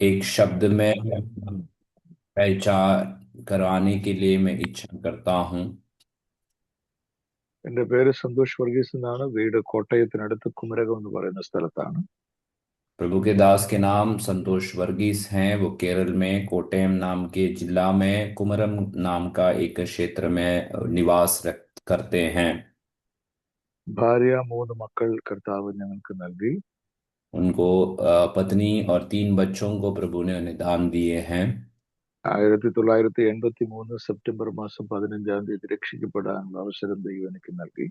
एक शब्द में पहचान करवाने के लिए मैं इच्छा करता हूँ। എൻ്റെ പേര് സന്തോഷ് വർഗീസ് എന്നാണ്. വീട് കോട്ടയത്തിനടുത്ത് കുമരകം എന്ന് പറയുന്ന സ്ഥലത്താണ്. प्रभु के दास के नाम संतोष वर्गीस हैं। वो केरल में कोट्टयम नाम के जिला में कुमरम नाम का एक क्षेत्र में निवास करते हैं। ഭാര്യ, മൂന്ന് മക്കൾ കർത്താവ് ഞങ്ങൾക്ക് നൽകി. उनको पत्नी और 3 बच्चों को प्रभु ने उन्हें दान दिए हैं। 1983 സെപ്റ്റംബർ മാസം 15 രക്ഷിക്കപ്പെടാനുള്ള അവസരം ദൈവം എനിക്ക് നൽകി.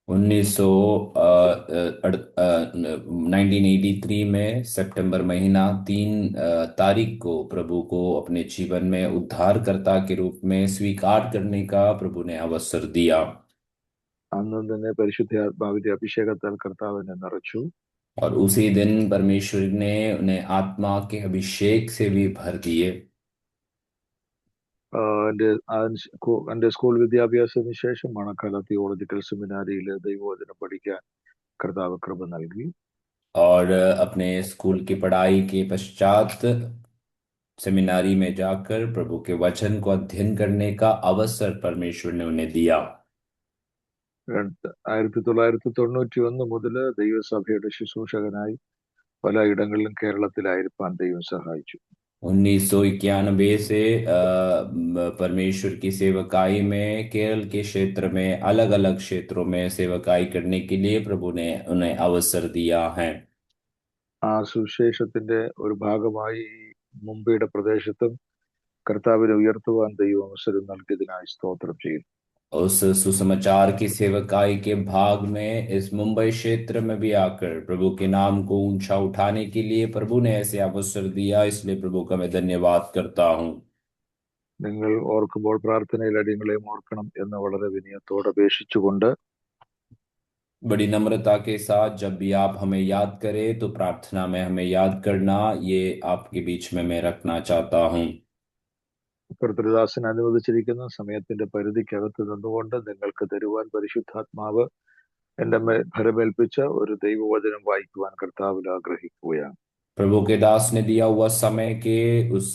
1983 में सितंबर महीना 3 तारीख को प्रभु को अपने जीवन में उद्धारकर्ता के रूप में स्वीकार करने का प्रभु ने अवसर दिया। അന്ന് തന്നെ പരിശുദ്ധാത്മാവിന്റെ അഭിഷേകത്താൽ കർത്താവ് എന്നെ നിറച്ചു. और उसी दिन परमेश्वर ने उन्हें आत्मा के अभिषेक से भी भर दिए। എൻ്റെ എൻ്റെ സ്കൂൾ വിദ്യാഭ്യാസത്തിന് ശേഷം മണക്കാല തിയോളജിക്കൽ സെമിനാരിയിൽ ദൈവവചനം പഠിക്കാൻ കർത്താവ് കൃപ നൽകി. और अपने स्कूल की पढ़ाई के पश्चात सेमिनारी में जाकर प्रभु के वचन को अध्ययन करने का अवसर परमेश्वर ने उन्हें दिया। 1991 മുതൽ ദൈവസഭയുടെ ശുശ്രൂഷകനായി പല ഇടങ്ങളിലും കേരളത്തിലായിരിക്കാൻ ദൈവം സഹായിച്ചു. 1991 से परमेश्वर की सेवकाई में केरल के क्षेत्र में अलग अलग क्षेत्रों में सेवकाई करने के लिए प्रभु ने उन्हें अवसर दिया है। ആ സുവിശേഷത്തിന്റെ ഒരു ഭാഗമായി മുംബൈയുടെ പ്രദേശത്തും കർത്താവിനെ ഉയർത്തുവാൻ ദൈവം അവസരം നൽകിയതിനായി സ്തോത്രം ചെയ്യുന്നു. उस सुसमाचार की सेवकाई के भाग में इस मुंबई क्षेत्र में भी आकर प्रभु के नाम को ऊंचा उठाने के लिए प्रभु ने ऐसे अवसर दिया, इसलिए प्रभु का मैं धन्यवाद करता हूँ। നിങ്ങൾ ഓർക്കുമ്പോൾ പ്രാർത്ഥനയിൽ അടിയങ്ങളെയും ഓർക്കണം എന്ന് വളരെ വിനയത്തോടെ അപേക്ഷിച്ചുകൊണ്ട് बड़ी नम्रता के साथ जब भी आप हमें याद करें तो प्रार्थना में हमें याद करना, ये आपके बीच में मैं रखना चाहता हूँ। കർത്തൃദാസൻ അനുവദിച്ചിരിക്കുന്ന സമയത്തിന്റെ പരിധിക്കകത്ത് നിന്നുകൊണ്ട് നിങ്ങൾക്ക് തരുവാൻ പരിശുദ്ധാത്മാവ് എന്റെ മേൽ ഫലമേൽപ്പിച്ച ഒരു ദൈവവചനം വായിക്കുവാൻ കർത്താവിൽ ആഗ്രഹിക്കുകയാണ്. प्रभु के दास ने दिया हुआ समय के उस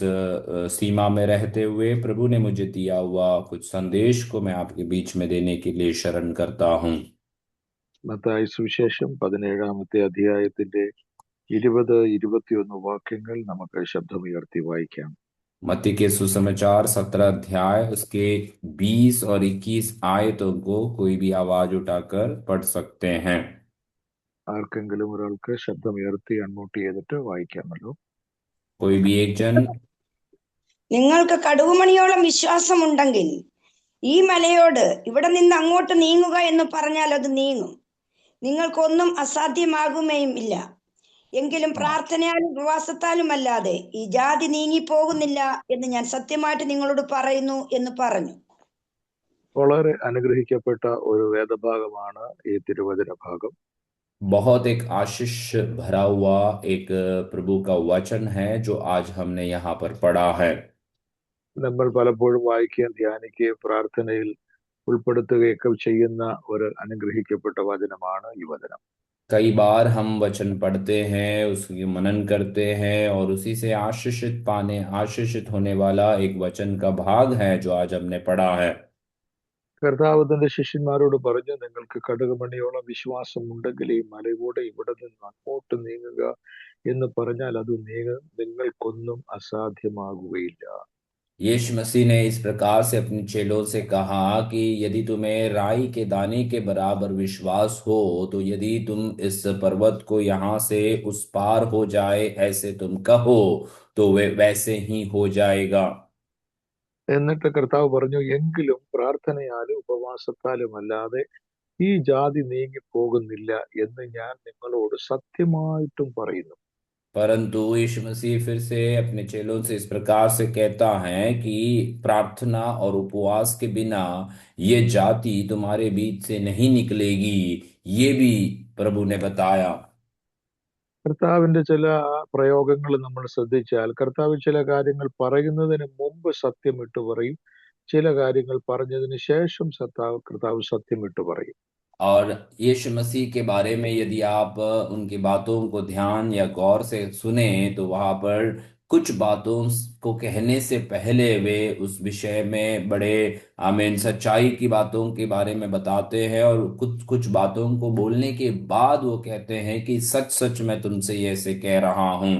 सीमा में रहते हुए प्रभु ने मुझे दिया हुआ कुछ संदेश को मैं आपके बीच में देने के लिए शरण करता हूँ। മത്തായി സുവിശേഷം 17 അധ്യായത്തിന്റെ 20-21 വാക്യങ്ങൾ നമുക്ക് ശബ്ദമുയർത്തി വായിക്കാം. मत्ती के सुसमाचार 17 अध्याय उसके 20 और 21 आयतों को कोई भी आवाज उठाकर पढ़ सकते हैं। ആർക്കെങ്കിലും ഒരാൾക്ക് ശബ്ദമുയർത്തി അൺമ്യൂട്ട് ചെയ്തിട്ട് വായിക്കാമല്ലോ. कोई भी एक जन നിങ്ങൾക്ക് കടുകുമണിയോളം വിശ്വാസമുണ്ടെങ്കിൽ ഈ മലയോട് ഇവിടെ നിന്ന് അങ്ങോട്ട് നീങ്ങുക എന്ന് പറഞ്ഞാൽ അത് നീങ്ങും. നിങ്ങൾക്കൊന്നും അസാധ്യമാകുകയും ഇല്ല. എങ്കിലും പ്രാർത്ഥനയാലും ഉപവാസത്താലും അല്ലാതെ ഈ ജാതി നീങ്ങിപ്പോകുന്നില്ല എന്ന് ഞാൻ സത്യമായിട്ട് നിങ്ങളോട് പറയുന്നു എന്ന് പറഞ്ഞു. വളരെ അനുഗ്രഹിക്കപ്പെട്ട ഒരു വേദഭാഗമാണ് ഈ തിരുവചന ഭാഗം. बहुत एक आशीष भरा हुआ एक प्रभु का वचन है जो आज हमने यहाँ पर पढ़ा है। നമ്മൾ പലപ്പോഴും വായിക്കുകയും ധ്യാനിക്കുകയും പ്രാർത്ഥനയിൽ ഉൾപ്പെടുത്തുകയൊക്കെ ചെയ്യുന്ന ഒരു അനുഗ്രഹിക്കപ്പെട്ട വചനമാണ് ഈ വചനം. कई बार हम वचन पढ़ते हैं, उसकी मनन करते हैं और उसी से आशीषित होने वाला एक वचन का भाग है जो आज हमने पढ़ा है। കർത്താവ് തന്റെ ശിഷ്യന്മാരോട് പറഞ്ഞു, നിങ്ങൾക്ക് കടുകുമണിയോളം വിശ്വാസം ഉണ്ടെങ്കിൽ ഈ മലയോടെ ഇവിടെ നിന്ന് അങ്ങോട്ട് നീങ്ങുക എന്ന് പറഞ്ഞാൽ അത് നീങ്ങും, നിങ്ങൾക്കൊന്നും അസാധ്യമാകുകയില്ല. यीशु मसीह ने इस प्रकार से अपने चेलों से कहा कि यदि तुम्हें राई के दाने के बराबर विश्वास हो तो यदि तुम इस पर्वत को यहाँ से उस पार हो जाए ऐसे तुम कहो तो वे वैसे ही हो जाएगा। എന്നിട്ട് കർത്താവ് പറഞ്ഞു, എങ്കിലും പ്രാർത്ഥനയാലും ഉപവാസത്താലും അല്ലാതെ ഈ ജാതി നീങ്ങി പോകുന്നില്ല എന്ന് ഞാൻ നിങ്ങളോട് സത്യമായിട്ടും പറയുന്നു. परंतु यीशु मसीह फिर से अपने चेलों से इस प्रकार से कहता है कि प्रार्थना और उपवास के बिना ये जाति तुम्हारे बीच से नहीं निकलेगी, ये भी प्रभु ने बताया। കർത്താവിന്റെ ചില പ്രയോഗങ്ങൾ നമ്മൾ ശ്രദ്ധിച്ചാൽ കർത്താവ് ചില കാര്യങ്ങൾ പറയുന്നതിന് മുമ്പ് സത്യം ഇട്ട് പറയും, ചില കാര്യങ്ങൾ പറഞ്ഞതിന് ശേഷം കർത്താവ് സത്യം ഇട്ട് പറയും. और यीशु मसीह के बारे में यदि आप उनकी बातों को ध्यान या गौर से सुने तो वहां पर कुछ बातों को कहने से पहले वे उस विषय में बड़े आमीन सच्चाई की बातों के बारे में बताते हैं, और कुछ कुछ बातों को बोलने के बाद वो कहते हैं कि सच सच मैं तुमसे ये ऐसे कह रहा हूं।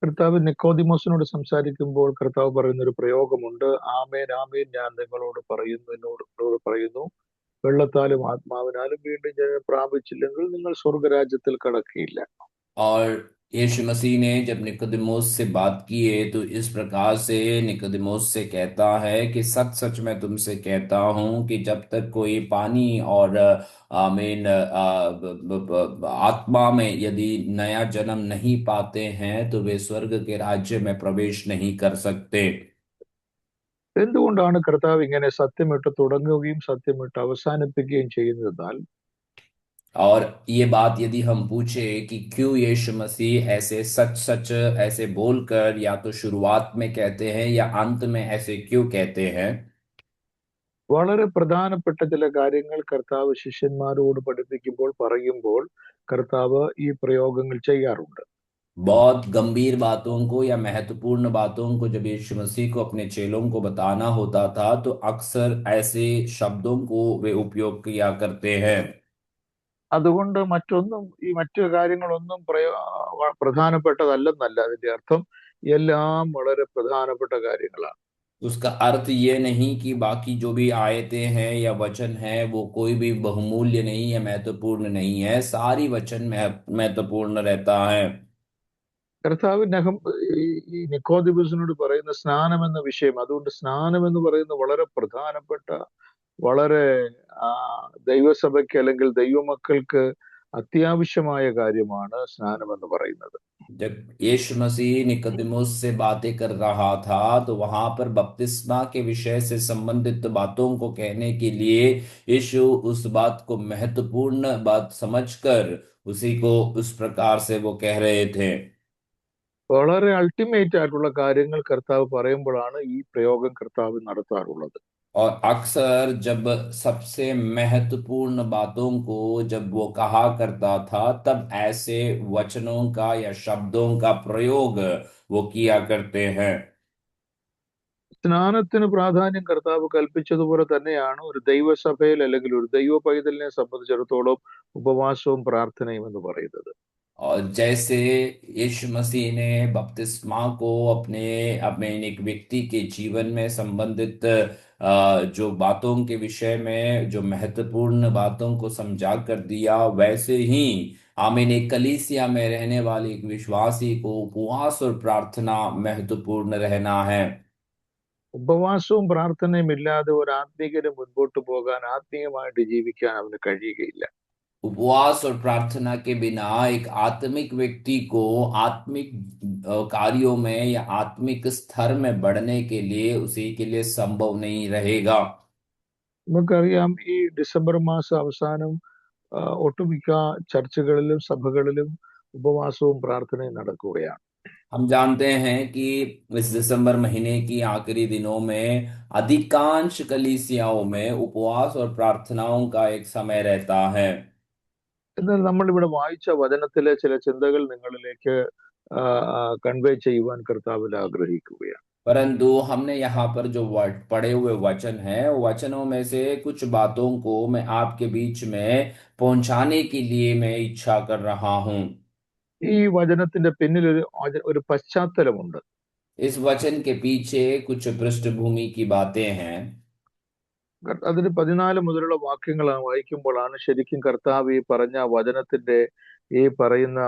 കർത്താവ് നിക്കോദിമോസിനോട് സംസാരിക്കുമ്പോൾ കർത്താവ് പറയുന്ന ഒരു പ്രയോഗമുണ്ട്. ആമേൻ ആമേൻ ഞാൻ നിങ്ങളോട് പറയുന്നു, വെള്ളത്താലും ആത്മാവിനാലും വീണ്ടും ജനനം പ്രാപിച്ചില്ലെങ്കിൽ നിങ്ങൾ സ്വർഗരാജ്യത്തിൽ കടക്കുകയില്ല. और यीशु मसीह ने जब निकोदिमोस से बात की है तो इस प्रकार से निकोदिमोस से कहता है कि सच सच मैं तुमसे कहता हूं कि जब तक कोई पानी और आमीन आत्मा में यदि नया जन्म नहीं पाते हैं तो वे स्वर्ग के राज्य में प्रवेश नहीं कर सकते। എന്തുകൊണ്ടാണ് കർത്താവ് ഇങ്ങനെ സത്യമിട്ട് തുടങ്ങുകയും സത്യമിട്ട് അവസാനിപ്പിക്കുകയും ചെയ്യുന്നതെന്നാൽ, और ये बात यदि हम पूछे कि क्यों यीशु मसीह ऐसे सच सच ऐसे बोलकर या तो शुरुआत में कहते हैं या अंत में ऐसे क्यों कहते हैं, വളരെ പ്രധാനപ്പെട്ട ചില കാര്യങ്ങൾ കർത്താവ് ശിഷ്യന്മാരോട് പഠിപ്പിക്കുമ്പോൾ പറയുമ്പോൾ കർത്താവ് ഈ പ്രയോഗങ്ങൾ ചെയ്യാറുണ്ട്. बहुत गंभीर बातों को या महत्वपूर्ण बातों को जब यीशु मसीह को अपने चेलों को बताना होता था तो अक्सर ऐसे शब्दों को वे उपयोग किया करते हैं। അതുകൊണ്ട് മറ്റു കാര്യങ്ങളൊന്നും പ്രധാനപ്പെട്ടതല്ലെന്നല്ല അതിന്റെ അർത്ഥം. എല്ലാം വളരെ പ്രധാനപ്പെട്ട കാര്യങ്ങളാണ്. उसका अर्थ ये नहीं कि बाकी जो भी आयतें हैं या वचन हैं वो कोई भी बहुमूल्य नहीं या महत्वपूर्ण नहीं है, सारी वचन महत्वपूर्ण रहता है। കർത്താവ് ഈ നിക്കോദിമസിനോട് പറയുന്ന സ്നാനം എന്ന വിഷയം, അതുകൊണ്ട് സ്നാനം എന്ന് പറയുന്നത് വളരെ പ്രധാനപ്പെട്ട, വളരെ ദൈവസഭയ്ക്ക് അല്ലെങ്കിൽ ദൈവമക്കൾക്ക് അത്യാവശ്യമായ കാര്യമാണ് സ്നാനം എന്ന് പറയുന്നത്. जब यीशु मसीह निकोदेमुस से बातें कर रहा था तो वहां पर बपतिस्मा के विषय से संबंधित बातों को कहने के लिए यीशु उस बात को महत्वपूर्ण बात समझकर उसी को उस प्रकार से वो कह रहे थे। വളരെ അൾട്ടിമേറ്റ് ആയിട്ടുള്ള കാര്യങ്ങൾ കർത്താവ് പറയുമ്പോഴാണ് ഈ പ്രയോഗം കർത്താവ് നടത്താറുള്ളത്. और अक्सर जब सबसे महत्वपूर्ण बातों को जब वो कहा करता था तब ऐसे वचनों का या शब्दों का प्रयोग वो किया करते हैं। സ്നാനത്തിന് പ്രാധാന്യം കർത്താവ് കൽപ്പിച്ചതുപോലെ തന്നെയാണ് ഒരു ദൈവസഭയിൽ അല്ലെങ്കിൽ ഒരു ദൈവ പൈതലിനെ സംബന്ധിച്ചിടത്തോളം ഉപവാസവും പ്രാർത്ഥനയും എന്ന് പറയുന്നത്. और जैसे यीशु मसीह ने बपतिस्मा को अपने अपने एक व्यक्ति के जीवन में संबंधित जो बातों के विषय में जो महत्वपूर्ण बातों को समझा कर दिया, वैसे ही आमीन एक कलीसिया में रहने वाले एक विश्वासी को उपवास और प्रार्थना महत्वपूर्ण रहना है। ഉപവാസവും പ്രാർത്ഥനയും ഇല്ലാതെ ഒരു ആത്മീകന് മുൻപോട്ട് പോകാൻ, ആത്മീയമായിട്ട് ജീവിക്കാൻ അവന് കഴിയുകയില്ല. उपवास और प्रार्थना के बिना एक आत्मिक व्यक्ति को आत्मिक कार्यों में या आत्मिक स्तर में बढ़ने के लिए उसी के लिए संभव नहीं रहेगा। നമുക്കറിയാം, ഈ ഡിസംബർ മാസം അവസാനം ഒട്ടുമിക്ക ചർച്ചകളിലും സഭകളിലും ഉപവാസവും പ്രാർത്ഥനയും നടക്കുകയാണ്. हम जानते हैं कि इस दिसंबर महीने की आखिरी दिनों में अधिकांश कलीसियाओं में उपवास और प्रार्थनाओं का एक समय रहता है। എന്നാൽ നമ്മൾ ഇവിടെ വായിച്ച വചനത്തിലെ ചില ചിന്തകൾ നിങ്ങളിലേക്ക് കൺവേ ചെയ്യുവാൻ കർത്താവിൽ ആഗ്രഹിക്കുകയാണ്. परंतु हमने यहाँ पर जो पढ़े हुए वचन हैं, वचनों में से कुछ बातों को मैं आपके बीच में पहुंचाने के लिए मैं इच्छा कर रहा हूं। ഈ വചനത്തിന്റെ പിന്നിൽ ഒരു പശ്ചാത്തലമുണ്ട്. इस वचन के पीछे कुछ पृष्ठभूमि की बातें हैं। അതിന് 14 മുതലുള്ള വാക്യങ്ങളാണ് വായിക്കുമ്പോഴാണ് ശരിക്കും കർത്താവ് ഈ പറഞ്ഞ വചനത്തിന്റെ, ഈ പറയുന്ന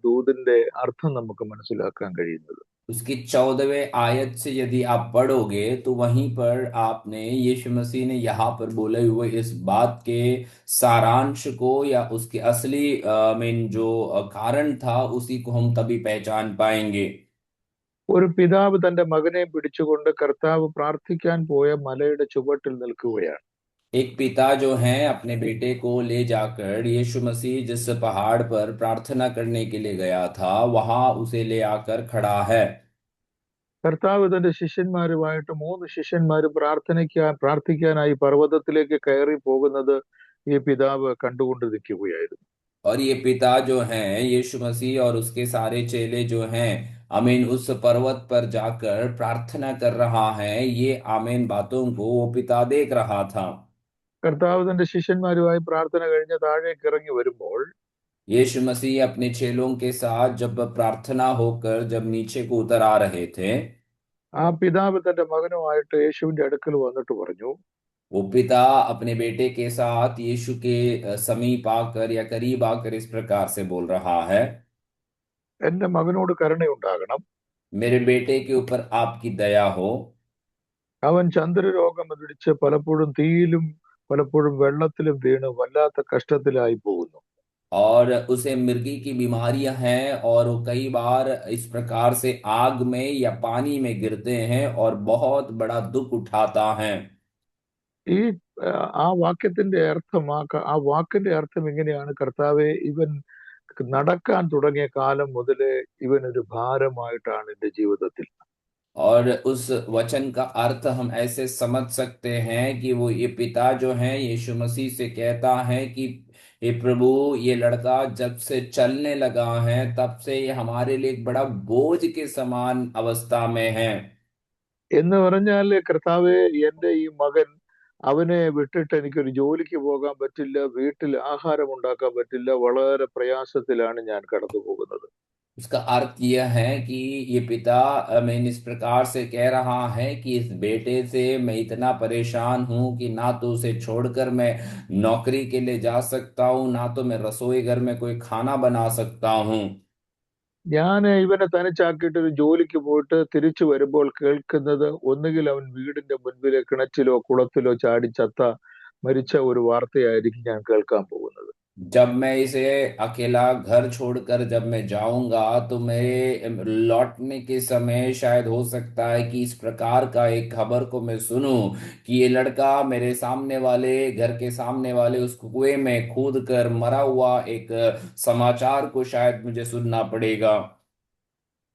ദൂതിന്റെ അർത്ഥം നമുക്ക് മനസ്സിലാക്കാൻ കഴിയുന്നത്. उसकी 14वें आयत से यदि आप पढ़ोगे तो वहीं पर आपने यीशु मसीह ने यहाँ पर बोले हुए इस बात के सारांश को या उसके असली मीन जो कारण था उसी को हम तभी पहचान पाएंगे। ഒരു പിതാവ് തന്റെ മകനെ പിടിച്ചുകൊണ്ട് കർത്താവ് പ്രാർത്ഥിക്കാൻ പോയ മലയുടെ ചുവട്ടിൽ നിൽക്കുകയാണ്. एक पिता जो है अपने बेटे को ले जाकर यीशु मसीह जिस पहाड़ पर प्रार्थना करने के लिए गया था वहां उसे ले आकर खड़ा है। കർത്താവ് തന്റെ ശിഷ്യന്മാരുമായിട്ട് 3 ശിഷ്യന്മാര് പ്രാർത്ഥിക്കാനായി പർവ്വതത്തിലേക്ക് കയറി പോകുന്നത് ഈ പിതാവ് കണ്ടുകൊണ്ട് നിൽക്കുകയായിരുന്നു. और ये पिता जो हैं यीशु मसीह और उसके सारे चेले जो हैं, आमीन, उस पर्वत पर जाकर प्रार्थना कर रहा है, ये आमीन बातों को वो पिता देख रहा था। കർത്താവ് തന്റെ ശിഷ്യന്മാരുമായി പ്രാർത്ഥന കഴിഞ്ഞ് താഴേക്ക് ഇറങ്ങി വരുമ്പോൾ यीशु मसीह अपने चेलों के साथ जब प्रार्थना होकर जब नीचे को उतर आ रहे थे, ആ പിതാവ് തന്റെ മകനുമായിട്ട് യേശുവിന്റെ അടുക്കൽ വന്നിട്ട് പറഞ്ഞു, वो पिता अपने बेटे के साथ यीशु के समीप आकर या करीब आकर इस प्रकार से बोल रहा है, എന്റെ മകനോട് കരുണയുണ്ടാകണം. मेरे बेटे के ऊपर आपकी दया हो। അവൻ ചന്ദ്രരോഗം പിടിച്ച് പലപ്പോഴും തീയിലും പലപ്പോഴും വെള്ളത്തിലും വീണ് വല്ലാത്ത കഷ്ടത്തിലായി പോകുന്നു. और उसे मिर्गी की बीमारियां हैं और वो कई बार इस प्रकार से आग में या पानी में गिरते हैं और बहुत बड़ा दुख उठाता है। ഈ ആ വാക്യത്തിന്റെ അർത്ഥം ആ വാക്കിന്റെ അർത്ഥം ഇങ്ങനെയാണ്: കർത്താവെ, ഇവൻ നടക്കാൻ തുടങ്ങിയ കാലം മുതലേ ഇവൻ ഒരു ഭാരമായിട്ടാണ് എന്റെ ജീവിതത്തിൽ. और उस वचन का अर्थ हम ऐसे समझ सकते हैं कि वो ये पिता जो है यीशु मसीह से कहता है कि हे प्रभु, ये लड़का जब से चलने लगा है तब से ये हमारे लिए एक बड़ा बोझ के समान अवस्था में है। എന്ന് പറഞ്ഞാല്, കർത്താവെ, എന്റെ ഈ മകൻ, അവനെ വിട്ടിട്ട് എനിക്കൊരു ജോലിക്ക് പോകാൻ പറ്റില്ല, വീട്ടിൽ ആഹാരം ഉണ്ടാക്കാൻ പറ്റില്ല, വളരെ പ്രയാസത്തിലാണ് ഞാൻ കടന്നു പോകുന്നത്. उसका अर्थ यह है कि ये पिता मैं इस प्रकार से कह रहा है कि इस बेटे से मैं इतना परेशान हूं कि ना तो उसे छोड़कर मैं नौकरी के लिए जा सकता हूं, ना तो मैं रसोई घर में कोई खाना बना सकता हूं। ഞാൻ ഇവനെ തനിച്ചാക്കിയിട്ട് ഒരു ജോലിക്ക് പോയിട്ട് തിരിച്ചു വരുമ്പോൾ കേൾക്കുന്നത്, ഒന്നുകിൽ അവൻ വീടിന്റെ മുൻപിലെ കിണറ്റിലോ കുളത്തിലോ ചാടി മരിച്ച ഒരു വാർത്തയായിരിക്കും ഞാൻ കേൾക്കാൻ പോകുന്നത്. जब मैं इसे अकेला घर छोड़कर जब मैं जाऊंगा तो मेरे लौटने के समय शायद हो सकता है कि इस प्रकार का एक खबर को मैं सुनूं कि ये लड़का मेरे सामने वाले घर के सामने वाले उस कुएं में कूद कर मरा हुआ एक समाचार को शायद मुझे सुनना पड़ेगा।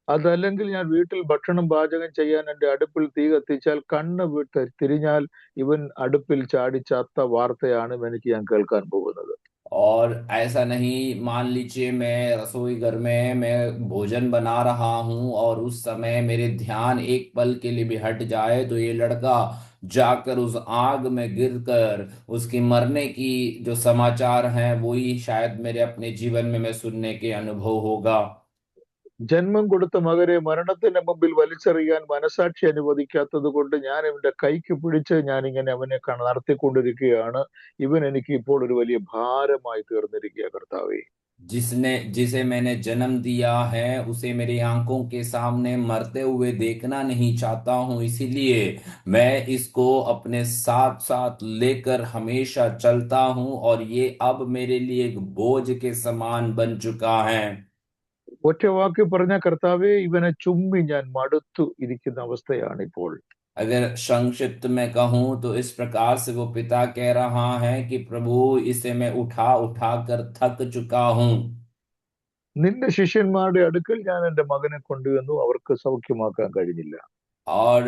അതല്ലെങ്കിൽ ഞാൻ വീട്ടിൽ ഭക്ഷണം പാചകം ചെയ്യാൻ എന്റെ അടുപ്പിൽ തീ കത്തിച്ചാൽ കണ്ണ് വിട്ട് തിരിഞ്ഞാൽ ഇവൻ അടുപ്പിൽ ചാടി ചത്ത വാർത്തയാണ് എനിക്ക് ഞാൻ കേൾക്കാൻ പോകുന്നത്. और ऐसा नहीं, मान लीजिए मैं रसोई घर में मैं भोजन बना रहा हूं और उस समय मेरे ध्यान एक पल के लिए भी हट जाए तो ये लड़का जाकर उस आग में गिरकर उसकी मरने की जो समाचार हैं वही शायद मेरे अपने जीवन में मैं सुनने के अनुभव होगा। ജന്മം കൊടുത്ത മകനെ മരണത്തിന്റെ മുമ്പിൽ വലിച്ചെറിയാൻ മനസാക്ഷി അനുവദിക്കാത്തത് കൊണ്ട് ഞാൻ ഇവന്റെ കൈക്ക് പിടിച്ച് ഞാൻ ഇങ്ങനെ അവനെ നടത്തിക്കൊണ്ടിരിക്കുകയാണ്. ഇവൻ എനിക്ക് ഇപ്പോൾ ഒരു വലിയ ഭാരമായി തീർന്നിരിക്കുക, കർത്താവേ. जिसे मैंने जन्म दिया है उसे मेरी आंखों के सामने मरते हुए देखना नहीं चाहता हूं, इसीलिए मैं इसको अपने साथ साथ लेकर हमेशा चलता हूं और ये अब मेरे लिए एक बोझ के समान बन चुका है। ഒറ്റ വാക്ക് പറഞ്ഞ, കർത്താവേ, ഇവനെ ചുമ്മി ഞാൻ മടുത്തു ഇരിക്കുന്ന അവസ്ഥയാണ് ഇപ്പോൾ. अगर संक्षिप्त में कहूं तो इस प्रकार से वो पिता कह रहा है कि प्रभु, इसे मैं उठा उठा कर थक चुका हूं। നിന്റെ ശിഷ്യന്മാരുടെ അടുക്കൽ ഞാൻ എന്റെ മകനെ കൊണ്ടുവന്നു, അവർക്ക് സൗഖ്യമാക്കാൻ കഴിഞ്ഞില്ല. और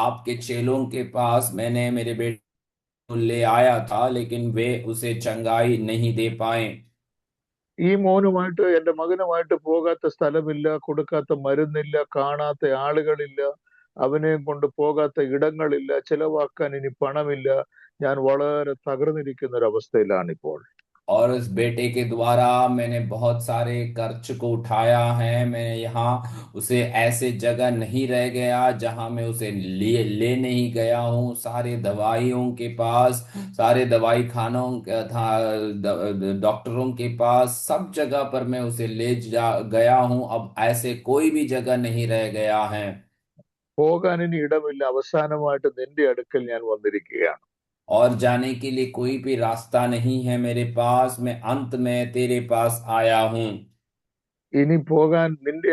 आपके चेलों के पास मैंने मेरे बेटे को ले आया था लेकिन वे उसे चंगाई नहीं दे पाए। ഈ മോനുമായിട്ട്, എന്റെ മകനുമായിട്ട് പോകാത്ത സ്ഥലമില്ല, കൊടുക്കാത്ത മരുന്നില്ല, കാണാത്ത ആളുകളില്ല, അവനെ കൊണ്ട് പോകാത്ത ഇടങ്ങളില്ല, ചെലവാക്കാൻ ഇനി പണമില്ല. ഞാൻ വളരെ തകർന്നിരിക്കുന്ന ഒരു അവസ്ഥയിലാണ് ഇപ്പോൾ. और उस बेटे के द्वारा मैंने बहुत सारे कर्ज को उठाया है। मैं यहाँ उसे ऐसे जगह नहीं रह गया जहाँ मैं उसे ले नहीं गया हूँ। सारे दवाइयों के पास, सारे दवाई खानों था, डॉक्टरों के पास, सब जगह पर मैं उसे ले जा गया हूँ। अब ऐसे कोई भी जगह नहीं रह गया है। പോകാൻ ഇനി ഇടമില്ല. അവസാനമായിട്ട് നിന്റെ അടുക്കൽ ഞാൻ വന്നിരിക്കുകയാണ്. और जाने के लिए कोई भी रास्ता नहीं है मेरे पास, मैं अंत में तेरे पास आया हूँ। ഇനി പോകാൻ നിന്റെ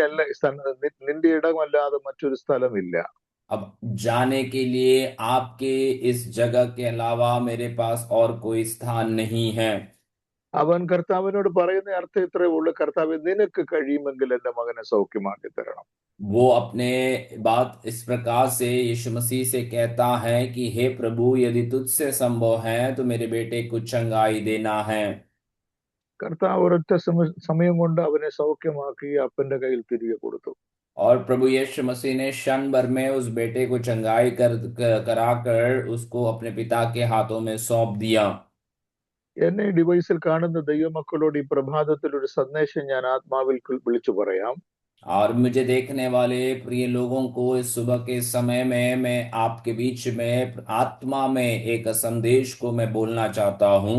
ഇടമല്ലാതെ മറ്റൊരു സ്ഥലമില്ല. अब जाने के लिए आपके इस जगह के अलावा मेरे पास और कोई स्थान नहीं है। അവൻ കർത്താവിനോട് പറയുന്ന അർത്ഥം ഇത്രേ ഉള്ളൂ: കർത്താവ്, നിനക്ക് കഴിയുമെങ്കിൽ എന്റെ മകനെ സൗഖ്യമാക്കി തരണം. वो अपने बात इस प्रकार से यीशु मसीह से कहता है कि हे प्रभु, यदि तुझसे संभव है तो मेरे बेटे को चंगाई देना है। കർത്താവ് ഒരൊറ്റ സമയം കൊണ്ട് അവനെ സൗഖ്യമാക്കി അപ്പന്റെ കയ്യിൽ തിരികെ കൊടുത്തു. और प्रभु यीशु मसीह ने क्षण भर में उस बेटे को चंगाई कराकर उसको अपने पिता के हाथों में सौंप दिया। എന്നെ ഈ ഡിവൈസിൽ കാണുന്ന ദൈവമക്കളോട് ഈ പ്രഭാതത്തിൽ ഒരു സന്ദേശം ഞാൻ ആത്മാവിൽ വിളിച്ചു പറയാം. और मुझे देखने वाले प्रिय लोगों को इस सुबह के समय में मैं आपके बीच में आत्मा में एक संदेश को मैं बोलना चाहता हूँ।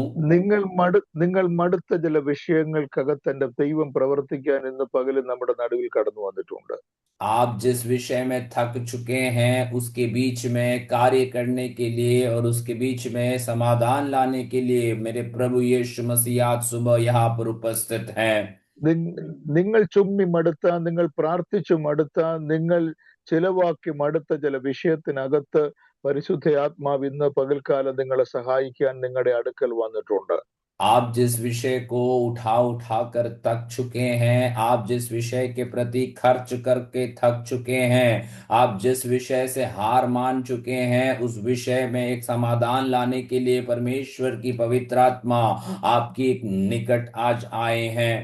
നിങ്ങൾ മടുത്ത ചില വിഷയങ്ങൾക്കകത്ത് എന്റെ ദൈവം പ്രവർത്തിക്കാൻ ഇന്ന് പകല് നമ്മുടെ നടുവിൽ കടന്നു വന്നിട്ടുണ്ട്. आप जिस विषय में थक चुके हैं उसके बीच में कार्य करने के लिए और उसके बीच में समाधान लाने के लिए मेरे प्रभु यीशु मसीह आज सुबह यहाँ पर उपस्थित हैं। നിങ്ങൾ ചുമ്മി മടുത്ത, നിങ്ങൾ പ്രാർത്ഥിച്ചു മടുത്ത, നിങ്ങൾ ചിലവാക്കി മടുത്ത ചില വിഷയത്തിനകത്ത് പരിശുദ്ധ ആത്മാവ് ഇന്ന് പകൽക്കാലം നിങ്ങളെ സഹായിക്കാൻ നിങ്ങളുടെ അടുക്കൽ വന്നിട്ടുണ്ട്. आप जिस विषय को उठा कर थक चुके हैं, आप जिस विषय के प्रति खर्च करके थक चुके हैं, आप जिस विषय से हार मान चुके हैं, उस विषय में एक समाधान लाने के लिए परमेश्वर की पवित्र आत्मा आपकी निकट आज आए हैं।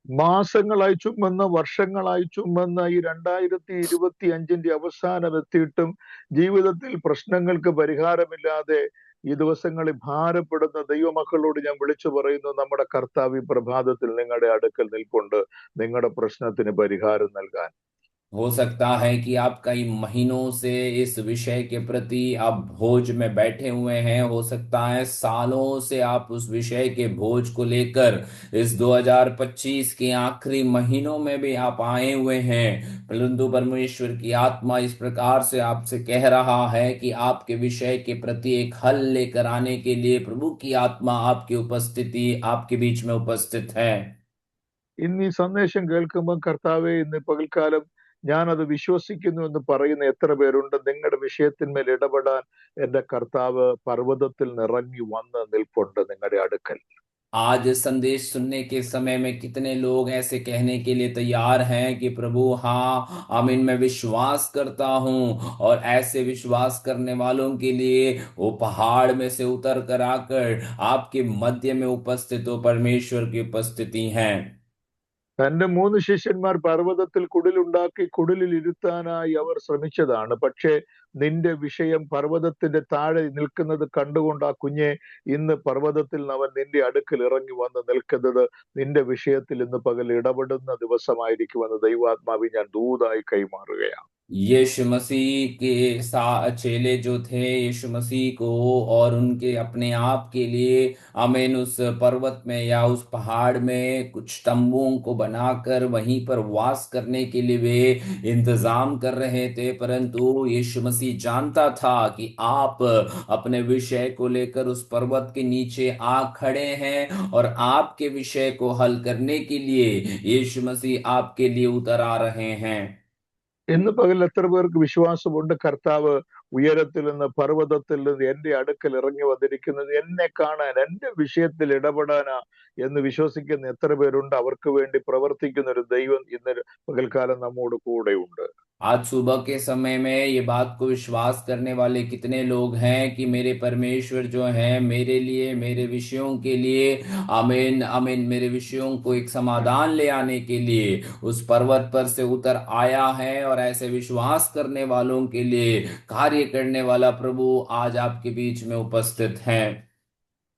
മാസങ്ങളായി ചുമന്ന്, വർഷങ്ങളായി ചുമന്ന് ഈ 2025 അവസാനം എത്തിയിട്ടും ജീവിതത്തിൽ പ്രശ്നങ്ങൾക്ക് പരിഹാരമില്ലാതെ ഈ ദിവസങ്ങളിൽ ഭാരപ്പെടുന്ന ദൈവമക്കളോട് ഞാൻ വിളിച്ചു പറയുന്നു, നമ്മുടെ കർത്താവ് ഈ പ്രഭാതത്തിൽ നിങ്ങളുടെ അടുക്കൽ നിൽപ്പുണ്ട് നിങ്ങളുടെ പ്രശ്നത്തിന് പരിഹാരം നൽകാൻ. हो सकता है कि आप कई महीनों से इस विषय के प्रति आप भोज में बैठे हुए हैं, हो सकता है सालों से आप उस विषय के भोज को लेकर इस 2025 के आखिरी महीनों में भी आप आए हुए हैं, परंतु परमेश्वर की आत्मा इस प्रकार से आपसे कह रहा है कि आपके विषय के प्रति एक हल लेकर आने के लिए प्रभु की आत्मा आपकी उपस्थिति आपके बीच में उपस्थित है। ഇന്ന് ഈ സന്ദേശം കേൾക്കുമ്പോൾ കർത്താവെ ഇന്ന് പകൽക്കാലം ഞാനത് വിശ്വസിക്കുന്നു എന്ന് പറയുന്ന എത്ര പേരുണ്ട്? നിങ്ങളുടെ വിഷയത്തിന്മേൽ ഇടപെടാൻ എന്റെ കർത്താവ് പർവ്വതത്തിൽ നിറങ്ങി വന്ന് നിൽപ്പുണ്ട് നിങ്ങളുടെ അടുക്കൽ. आज संदेश सुनने के समय में कितने लोग ऐसे कहने के लिए तैयार हैं कि प्रभु हाँ हम इनमें विश्वास करता हूं, और ऐसे विश्वास करने वालों के लिए वो पहाड़ में से उतर कर आकर आपके मध्य में उपस्थित हो परमेश्वर की उपस्थिति है। തന്റെ 3 ശിഷ്യന്മാർ പർവ്വതത്തിൽ കുടിലുണ്ടാക്കി കുടിലിൽ ഇരുത്താനായി അവർ ശ്രമിച്ചതാണ്. പക്ഷേ നിന്റെ വിഷയം പർവ്വതത്തിന്റെ താഴെ നിൽക്കുന്നത് കണ്ടുകൊണ്ട് ആ കുഞ്ഞെ ഇന്ന് പർവ്വതത്തിൽ അവൻ നിന്റെ അടുക്കൽ ഇറങ്ങി വന്ന് നിൽക്കുന്നത് നിന്റെ വിഷയത്തിൽ ഇന്ന് പകൽ ഇടപെടുന്ന ദിവസമായിരിക്കുമെന്ന് ദൈവാത്മാവി ഞാൻ ദൂതായി കൈമാറുകയാണ്. यीशु मसीह के चेले जो थे यीशु मसीह को और उनके अपने आप के लिए आमीन उस पर्वत में या उस पहाड़ में कुछ तंबुओं को बनाकर वहीं पर वास करने के लिए वे इंतजाम कर रहे थे, परंतु यीशु मसीह जानता था कि आप अपने विषय को लेकर उस पर्वत के नीचे आ खड़े हैं और आपके विषय को हल करने के लिए यीशु मसीह आपके लिए उतर आ रहे हैं। ഇന്ന് പകൽ എത്ര പേർക്ക് വിശ്വാസമുണ്ട് കർത്താവ് ഉയരത്തിൽ നിന്ന് പർവ്വതത്തിൽ നിന്ന് എന്റെ അടുക്കൽ ഇറങ്ങി വന്നിരിക്കുന്നത് എന്നെ കാണാൻ, എന്റെ വിഷയത്തിൽ ഇടപെടാനാ എന്ന് വിശ്വസിക്കുന്ന എത്ര പേരുണ്ട്? അവർക്ക് വേണ്ടി പ്രവർത്തിക്കുന്ന ഒരു ദൈവം ഇന്ന് പകൽക്കാലം നമ്മോട് കൂടെയുണ്ട്. आज सुबह के समय में ये बात को विश्वास करने वाले कितने लोग हैं कि मेरे परमेश्वर जो हैं मेरे लिए मेरे विषयों के लिए आमीन आमीन मेरे विषयों को एक समाधान ले आने के लिए उस पर्वत पर से उतर आया है, और ऐसे विश्वास करने वालों के लिए कार्य करने वाला प्रभु आज आपके बीच में उपस्थित हैं।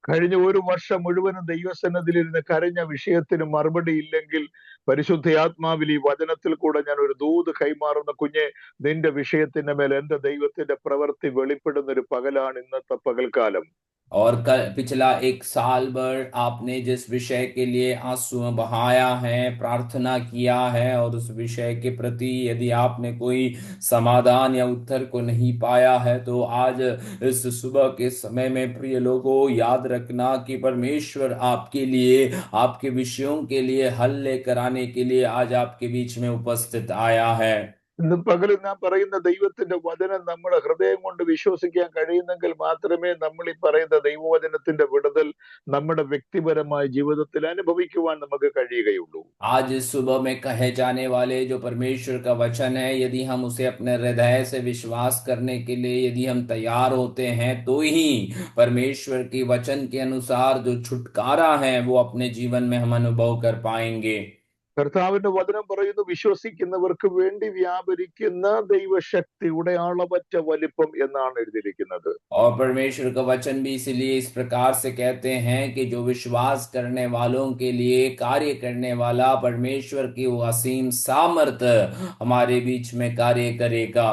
കഴിഞ്ഞ ഒരു വർഷം മുഴുവനും ദൈവസന്നിധിയിലിരുന്ന് കരഞ്ഞ വിഷയത്തിന് മറുപടി ഇല്ലെങ്കിൽ പരിശുദ്ധയാത്മാവിൽ ഈ വചനത്തിൽ കൂടെ ഞാൻ ഒരു ദൂത് കൈമാറുന്ന കുഞ്ഞെ, നിന്റെ വിഷയത്തിന്റെ മേൽ എന്റെ ദൈവത്തിന്റെ പ്രവൃത്തി വെളിപ്പെടുന്ന ഒരു പകലാണ് ഇന്നത്തെ പകൽക്കാലം. और पिछला 1 साल भर आपने जिस विषय के लिए आंसू बहाया है, प्रार्थना किया है, और उस विषय के प्रति यदि आपने कोई समाधान या उत्तर को नहीं पाया है, तो आज इस सुबह के समय में प्रिय लोगों याद रखना कि परमेश्वर आपके लिए आपके विषयों के लिए हल लेकर आने के लिए आज आपके बीच में उपस्थित आया है। ഇന്ന് പകലും നാം പറയുന്ന ദൈവത്തിന്റെ വചനം നമ്മുടെ ഹൃദയം കൊണ്ട് വിശ്വസിക്കാൻ കഴിയുന്നെങ്കിൽ മാത്രമേ നമ്മൾ ഈ പറയുന്ന ദൈവവചനത്തിന്റെ വിടുതൽ നമ്മുടെ വ്യക്തിപരമായ ജീവിതത്തിൽ അനുഭവിക്കുവാൻ നമുക്ക് കഴിയുകയുള്ളൂ. आज इस सुबह में कहे जाने वाले जो परमेश्वर का वचन है, यदि हम उसे अपने हृदय से विश्वास करने के लिए यदि हम तैयार होते हैं, तो ही परमेश्वर के वचन के अनुसार जो छुटकारा है वो अपने जीवन में हम अनुभव कर पाएंगे। കർത്താവിന്റെ വചനം പറയുന്നു, വിശ്വസിക്കുന്നവർക്ക് വേണ്ടി വ്യാപരിക്കുന്ന ദൈവശക്തിയുടെ അളവറ്റ വലിപ്പം എന്നാണ് എഴുതിയിരിക്കുന്നത്. और परमेश्वर का वचन भी इसीलिए इस प्रकार से कहते हैं कि जो विश्वास करने वालों के लिए कार्य करने वाला परमेश्वर की वो असीम सामर्थ हमारे बीच में कार्य करेगा।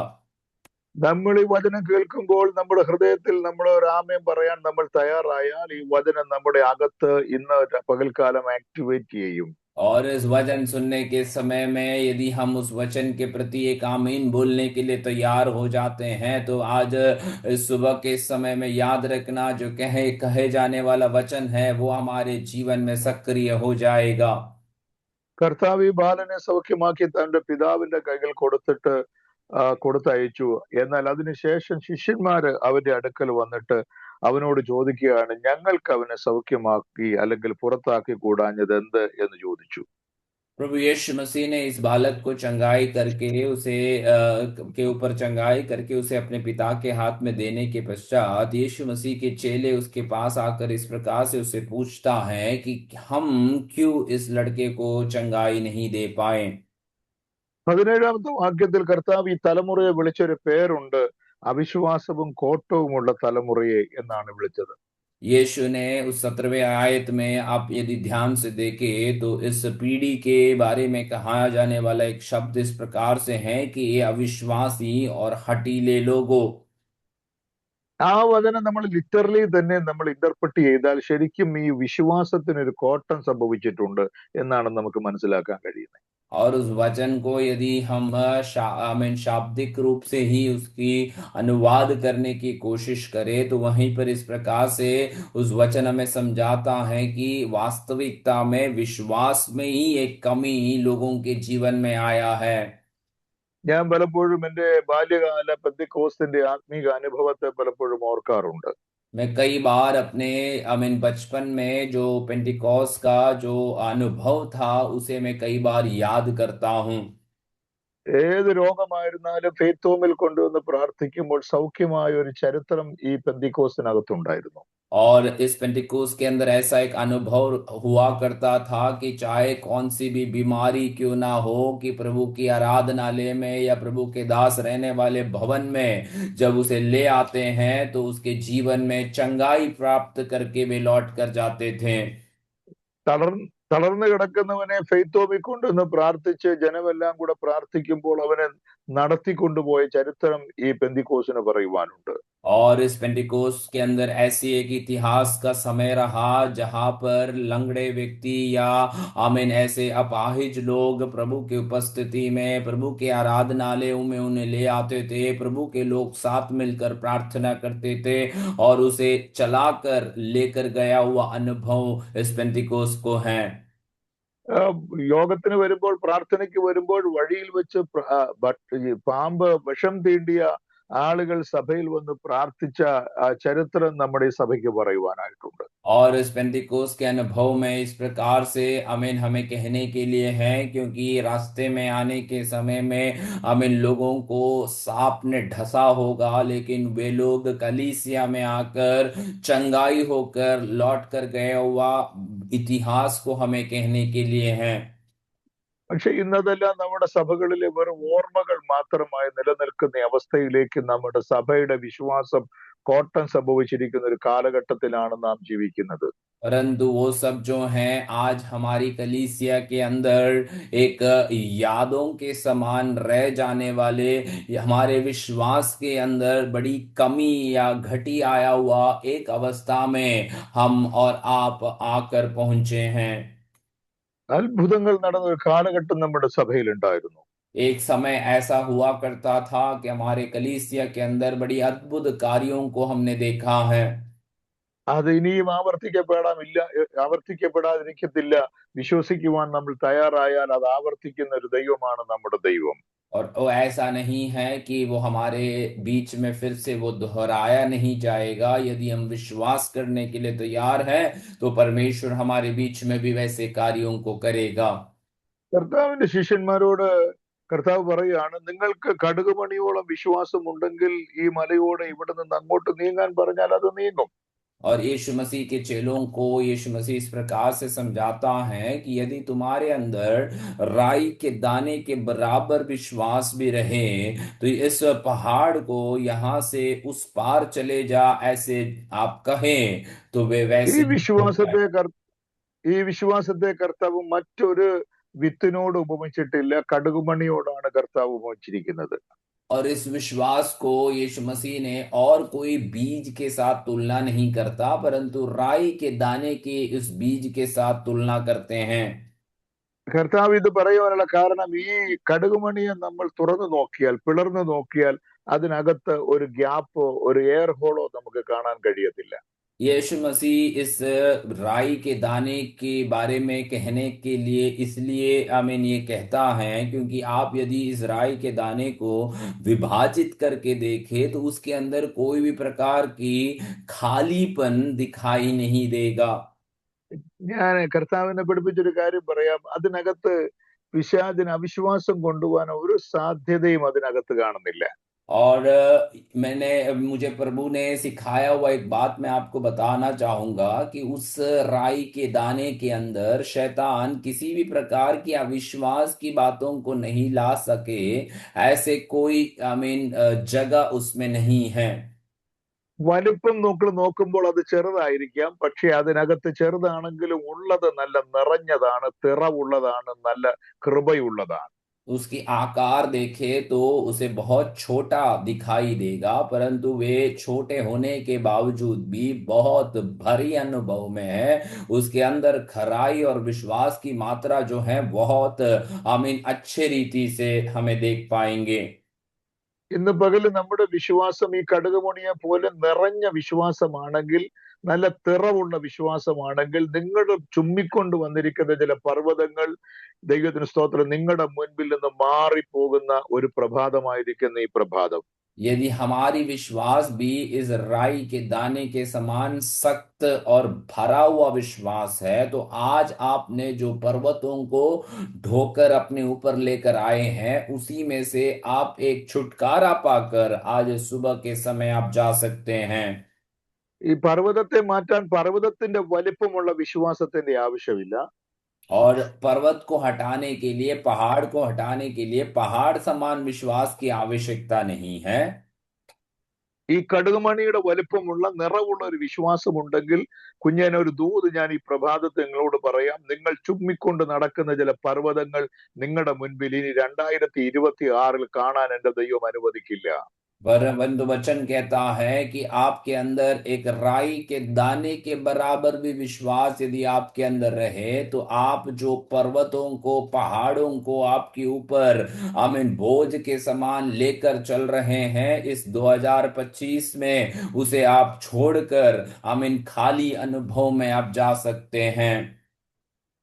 നമ്മൾ ഈ വചനം കേൾക്കുമ്പോൾ നമ്മുടെ ഹൃദയത്തിൽ നമ്മൾ ഒരു ആമേൻ പറയാൻ നമ്മൾ തയ്യാറായാൽ ഈ വചനം നമ്മുടെ അകത്ത് ഇന്ന് പകൽക്കാലം ആക്ടിവേറ്റ് ചെയ്യും. और इस वचन सुनने के समय में यदि हम उस वचन के प्रति एक आमीन बोलने के लिए तैयार हो जाते हैं, तो आज इस सुबह के समय में याद रखना, जो कहे जाने वाला वचन है वो हमारे जीवन में सक्रिय हो जाएगा। കർത്താവ് ഈ ബാലനെ സൗഖ്യമാക്കി തന്റെ പിതാവിന്റെ കൈകൾ കൊടുത്തയച്ചു. എന്നാൽ അതിനുശേഷം ശിഷ്യന്മാര് അവന്റെ അടുക്കൽ വന്നിട്ട് അവനോട് ചോദിക്കുകയാണ്, ഞങ്ങൾക്ക് അവനെ സൗഖ്യമാക്കി അല്ലെങ്കിൽ പുറത്താക്കി കൂടാഞ്ഞത് എന്ത് എന്ന് ചോദിച്ചു. प्रभु यीशु मसीह ने इस बालक को चंगाई करके के ऊपर चंगाई करके उसे अपने पिता के हाथ में देने के पश्चात यीशु मसीह के चेले उसके पास आकर इस प्रकार से उससे पूछता है कि हम क्यों इस लड़के को चंगाई नहीं दे पाए। 17ാമത്തെ വാക്യത്തിൽ കർത്താവ് ഈ തലമുറയെ വിളിച്ചൊരു പേരുണ്ട്, അവിശ്വാസവും കോട്ടവുമുള്ള തലമുറയെ എന്നാണ് വിളിച്ചത്. यीशु ने उस 17वें आयत में आप यदि ध्यान से देखें तो इस पीढ़ी के बारे में कहा जाने वाला एक शब्द इस प्रकार से है कि ये अविश्वासी और हठीले लोगों। ആ വചനം നമ്മൾ ലിറ്ററലി തന്നെ നമ്മൾ ഇന്റർപ്രറ്റ് ചെയ്താൽ ശരിക്കും ഈ വിശ്വാസത്തിനൊരു കോട്ടം സംഭവിച്ചിട്ടുണ്ട് എന്നാണ് നമുക്ക് മനസ്സിലാക്കാൻ കഴിയുന്നത്. और उस वचन को यदि हम शाब्दिक रूप से ही उसकी अनुवाद करने की कोशिश करें, तो वहीं पर इस प्रकार से उस वचन हमें समझाता है कि वास्तविकता में विश्वास में ही एक कमी लोगों के जीवन में आया है। ഞാൻ പലപ്പോഴും എൻ്റെ ബാല്യകാല പെന്തക്കോസ്തിന്റെ ആത്മീക അനുഭവത്തെ പലപ്പോഴും ഓർക്കാറുണ്ട്. मैं कई बार अपने बचपन में जो पेंटिकॉस का जो अनुभव था उसे मैं कई बार याद करता हूँ। ഏത് രോഗമായിരുന്നാലും ഫെയ്ത്ത് ഹോമിൽ കൊണ്ടുവന്ന് പ്രാർത്ഥിക്കുമ്പോൾ സൗഖ്യമായ ഒരു ചരിത്രം ഈ പെന്തക്കോസ്തിനകത്തുണ്ടായിരുന്നു. और इस पेंटिकोस के अंदर ऐसा एक अनुभव हुआ करता था कि चाहे कौन सी भी बीमारी क्यों ना हो, कि प्रभु की आराधनालय में या प्रभु के दास रहने वाले भवन में जब उसे ले आते हैं तो उसके जीवन में चंगाई प्राप्त करके वे लौट कर जाते थे। തളർന്നു കിടക്കുന്നവനെ ഫെയ്ത്ത് ഹോമിൽ കൊണ്ടുവന്ന് പ്രാർത്ഥിച്ച് ജനമെല്ലാം കൂടെ പ്രാർത്ഥിക്കുമ്പോൾ അവനെ നടത്തിക്കൊണ്ടുപോയ ചരിത്രം ഈ പെന്തിക്കോസിന് പറയുവാനുണ്ട്. और इस पेंटिकोस के अंदर ऐसी एक इतिहास का समय रहा जहां पर लंगड़े व्यक्ति या ऐसे अपाहिज लोग प्रभु की उपस्थिति में प्रभु के आराधनालयों में उन्हें ले आते थे। प्रभु के लोग साथ मिलकर प्रार्थना करते थे और उसे चलाकर लेकर गया हुआ अनुभव इस पेंटिकोस को है। യോഗത്തിന് വരുമ്പോൾ പ്രാർത്ഥനയ്ക്ക് വരുമ്പോൾ വഴിയിൽ വെച്ച് പാമ്പ് വിഷം തീണ്ടിയ ആളുകൾ സഭയിൽ വന്ന് പ്രാർത്ഥിച്ച ചരിത്രം നമ്മുടെ ഈ സഭയ്ക്ക് പറയുവാനായിട്ടുണ്ട്. और इस पेंटिकोस के अनुभव में इस प्रकार से हमें कहने के लिए है, क्योंकि रास्ते में आने के समय में लोगों को सांप ने ढसा होगा, लेकिन वे लोग कलीसिया में आकर चंगाई होकर लौट कर गया हुआ इतिहास को हमें कहने के लिए है। പക്ഷെ ഇന്നതെല്ലാം നമ്മുടെ സഭകളിലെ വെറും ഓർമ്മകൾ മാത്രമായി നിലനിൽക്കുന്ന അവസ്ഥയിലേക്ക് നമ്മുടെ സഭയുടെ വിശ്വാസം കോട്ടം സംഭവിച്ചിരിക്കുന്ന ഒരു കാലഘട്ടത്തിലാണ് നാം ജീവിക്കുന്നത്. परंतु वो सब जो हैं आज हमारी कलीसिया के अंदर एक यादों के समान रह जाने वाले हमारे विश्वास के अंदर बड़ी कमी या घटी आया हुआ एक अवस्था में हम और आप आकर पहुंचे हैं। അത്ഭുതങ്ങൾ നടന്ന ഒരു കാലഘട്ടം നമ്മുടെ സഭയിൽ ഉണ്ടായിരുന്നു. एक समय ऐसा हुआ करता था कि हमारे कलीसिया के अंदर बड़ी अद्भुत कार्यों को हमने देखा है। അത് ഇനിയും ആവർത്തിക്കപ്പെടാതിരിക്കത്തില്ല. വിശ്വസിക്കുവാൻ നമ്മൾ തയ്യാറായാൽ അത് ആവർത്തിക്കുന്ന ഒരു ദൈവമാണ് നമ്മുടെ ദൈവം. और वो ऐसा नहीं है कि वो हमारे बीच में फिर से वो दोहराया नहीं जाएगा। यदि हम विश्वास करने के लिए तैयार हैं तो परमेश्वर हमारे बीच में भी वैसे कार्यों को करेगा। കർത്താവിന്റെ ശിഷ്യന്മാരോട് കർത്താവ് പറയുകയാണ്, നിങ്ങൾക്ക് കടുകുമണിയോളം വിശ്വാസമുണ്ടെങ്കിൽ ഈ മലയോട് ഇവിടെ നിന്ന് അങ്ങോട്ട് നീങ്ങാൻ പറഞ്ഞാൽ അത് നീങ്ങും. और यीशु मसीह के चेलों को यीशु मसीह इस प्रकार से समझाता है कि यदि तुम्हारे अंदर राई के दाने के बराबर विश्वास भी रहे तो इस पहाड़ को यहाँ से उस पार चले जा, ऐसे आप कहें तो वे ഈ वैसे ही हो जाए। വിശ്വാസത്തെ ഈ വിശ്വാസത്തെ കർത്താവ് മറ്റൊരു വിത്തിനോട് ഉപമിച്ചിട്ടില്ല, കടുകുമണിയോടാണ് കർത്താവ് ഉപമിച്ചിരിക്കുന്നത്. और इस विश्वास को यीशु मसीह ने और कोई बीज के साथ तुलना नहीं करता, परंतु राई के दाने के इस बीज के साथ तुलना करते हैं। കർത്താവ് ഇത് പറയുവാനുള്ള കാരണം, ഈ കടുകുമണിയെ നമ്മൾ തുറന്നു നോക്കിയാൽ, പിളർന്നു നോക്കിയാൽ അതിനകത്ത് ഒരു ഗ്യാപ്പോ ഒരു എയർ ഹോളോ നമുക്ക് കാണാൻ കഴിയത്തില്ല. यीशु मसीह इस राई के दाने के बारे में कहने के लिए इसलिए आमीन ये कहता है क्योंकि आप यदि इस राई के दाने को विभाजित करके देखें तो उसके अंदर कोई भी प्रकार की खालीपन दिखाई नहीं देगा। ഞാൻ കർത്താവിനെ പഠിപ്പിച്ചൊരു കാര്യം പറയാം, അതിനകത്ത് പിശാചിന് അവിശ്വാസം കൊണ്ടുപോകാൻ ഒരു സാധ്യതയും അതിനകത്ത് കാണുന്നില്ല. और मुझे प्रभु ने सिखाया हुआ एक बात मैं आपको बताना चाहूंगा कि उस राई के दाने के अंदर शैतान किसी भी प्रकार की अविश्वास की बातों को नहीं ला सके, ऐसे कोई जगह उसमें नहीं है। വലിപ്പം നോക്കുമ്പോൾ അത് ചെറുതായിരിക്കാം, പക്ഷെ അതിനകത്ത് ചെറുതാണെങ്കിലും ഉള്ളത് നല്ല നിറഞ്ഞതാണ്, തിറവുള്ളതാണ്, നല്ല കൃപയുള്ളതാണ്. उसकी आकार देखे तो उसे बहुत छोटा दिखाई देगा, परंतु वे छोटे होने के बावजूद भी बहुत भरी अनुभव में है। उसके अंदर खराई और विश्वास की मात्रा जो है बहुत अच्छे रीति से हमें देख पाएंगे। ഇന്ന് പകല് നമ്മുടെ വിശ്വാസം ഈ കടുകുമണിയെ പോലെ നിറഞ്ഞ വിശ്വാസമാണെങ്കിൽ, നല്ല തിറവുള്ള വിശ്വാസമാണെങ്കിൽ, നിങ്ങൾ ചുമ്മിക്കൊണ്ട് വന്നിരിക്കുന്ന ചില പർവ്വതങ്ങൾ, ദൈവത്തിന് സ്തോത്രം, നിങ്ങളുടെ മുൻപിൽ നിന്ന് മാറിപ്പോകുന്ന ഒരു പ്രഭാതമായിരിക്കുന്ന ഈ പ്രഭാതം. यदि हमारी विश्वास भी इस राई के दाने के समान सख्त और भरा हुआ विश्वास है तो आज आपने जो पर्वतों को ढोकर अपने ऊपर लेकर आए हैं उसी में से आप एक छुटकारा पाकर आज सुबह के समय आप जा सकते हैं। ഈ പർവ്വതത്തെ മാറ്റാൻ പർവ്വതത്തിന്റെ വലിപ്പമുള്ള വിശ്വാസത്തിന്റെ ആവശ്യമില്ല. और पर्वत को हटाने के लिए, पहाड़ को हटाने के लिए पहाड़ समान विश्वास की आवश्यकता नहीं है। ഈ കടുകുമണിയുടെ വലിപ്പമുള്ള നിറവുള്ള ഒരു വിശ്വാസമുണ്ടെങ്കിൽ, കുഞ്ഞേനെ ഒരു ദൂത് ഞാൻ ഈ പ്രഭാതത്തിൽ നിങ്ങളോട് പറയാം. നിങ്ങൾ ചുമ്മിക്കൊണ്ട് നടക്കുന്ന ചില പർവ്വതങ്ങൾ നിങ്ങളുടെ മുൻപിൽ ഇനി 2026 കാണാൻ എന്റെ ദൈവം അനുവദിക്കില്ല. परंतु वचन कहता है कि आपके अंदर एक राई के दाने के बराबर भी विश्वास यदि आपके अंदर रहे तो आप जो पर्वतों को, पहाड़ों को आपके ऊपर बोझ के समान लेकर चल रहे हैं, इस 2025 में उसे आप छोड़कर खाली अनुभव में आप जा सकते हैं।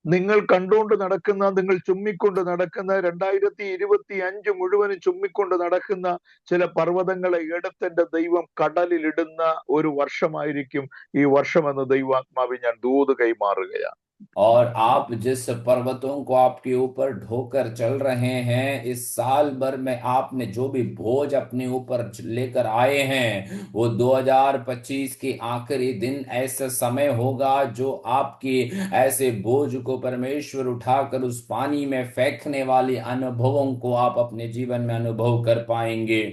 നിങ്ങൾ കണ്ടുകൊണ്ട് നടക്കുന്ന, നിങ്ങൾ ചുമ്മിക്കൊണ്ട് നടക്കുന്ന, 2025 മുഴുവനും ചുമ്മിക്കൊണ്ട് നടക്കുന്ന ചില പർവ്വതങ്ങളെ എടുത്തെന്റെ ദൈവം കടലിൽ ഇടുന്ന ഒരു വർഷമായിരിക്കും ഈ വർഷമെന്ന് ദൈവാത്മാവിൽ ഞാൻ ദൂത് കൈമാറുകയാണ്. और आप जिस पर्वतों को आपके ऊपर ढोकर चल रहे हैं, इस साल भर में आपने जो भी बोझ अपने ऊपर लेकर आए हैं, वो 2025 के आखिरी दिन ऐसा समय होगा जो आपके ऐसे बोझ को परमेश्वर उठाकर उस पानी में फेंकने वाले अनुभवों को आप अपने जीवन में अनुभव कर पाएंगे।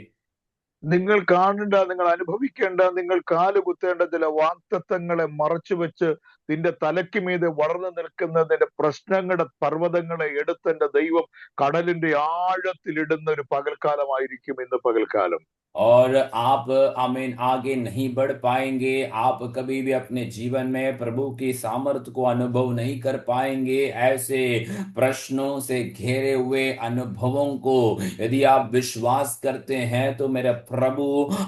നിങ്ങൾ കാണേണ്ട, നിങ്ങൾ അനുഭവിക്കേണ്ട, നിങ്ങൾ കാലുകുത്തേണ്ട ചില വാഗ്ദത്തങ്ങളെ മറച്ചു വെച്ച് നിന്റെ തലയ്ക്ക് മീതെ വളർന്നു നിൽക്കുന്ന നിന്റെ പ്രശ്നങ്ങളുടെ പർവ്വതങ്ങളെ എടുത്തെന്റെ ദൈവം കടലിന്റെ ആഴത്തിലിടുന്ന ഒരു പകൽക്കാലമായിരിക്കും ഇന്ന് പകൽക്കാലം. और आप आगे नहीं बढ़ पाएंगे, आप कभी भी अपने जीवन में प्रभु की सामर्थ्य को अनुभव नहीं कर पाएंगे। ऐसे प्रश्नों से घेरे हुए अनुभवों को यदि आप विश्वास करते हैं तो मेरे प्रभु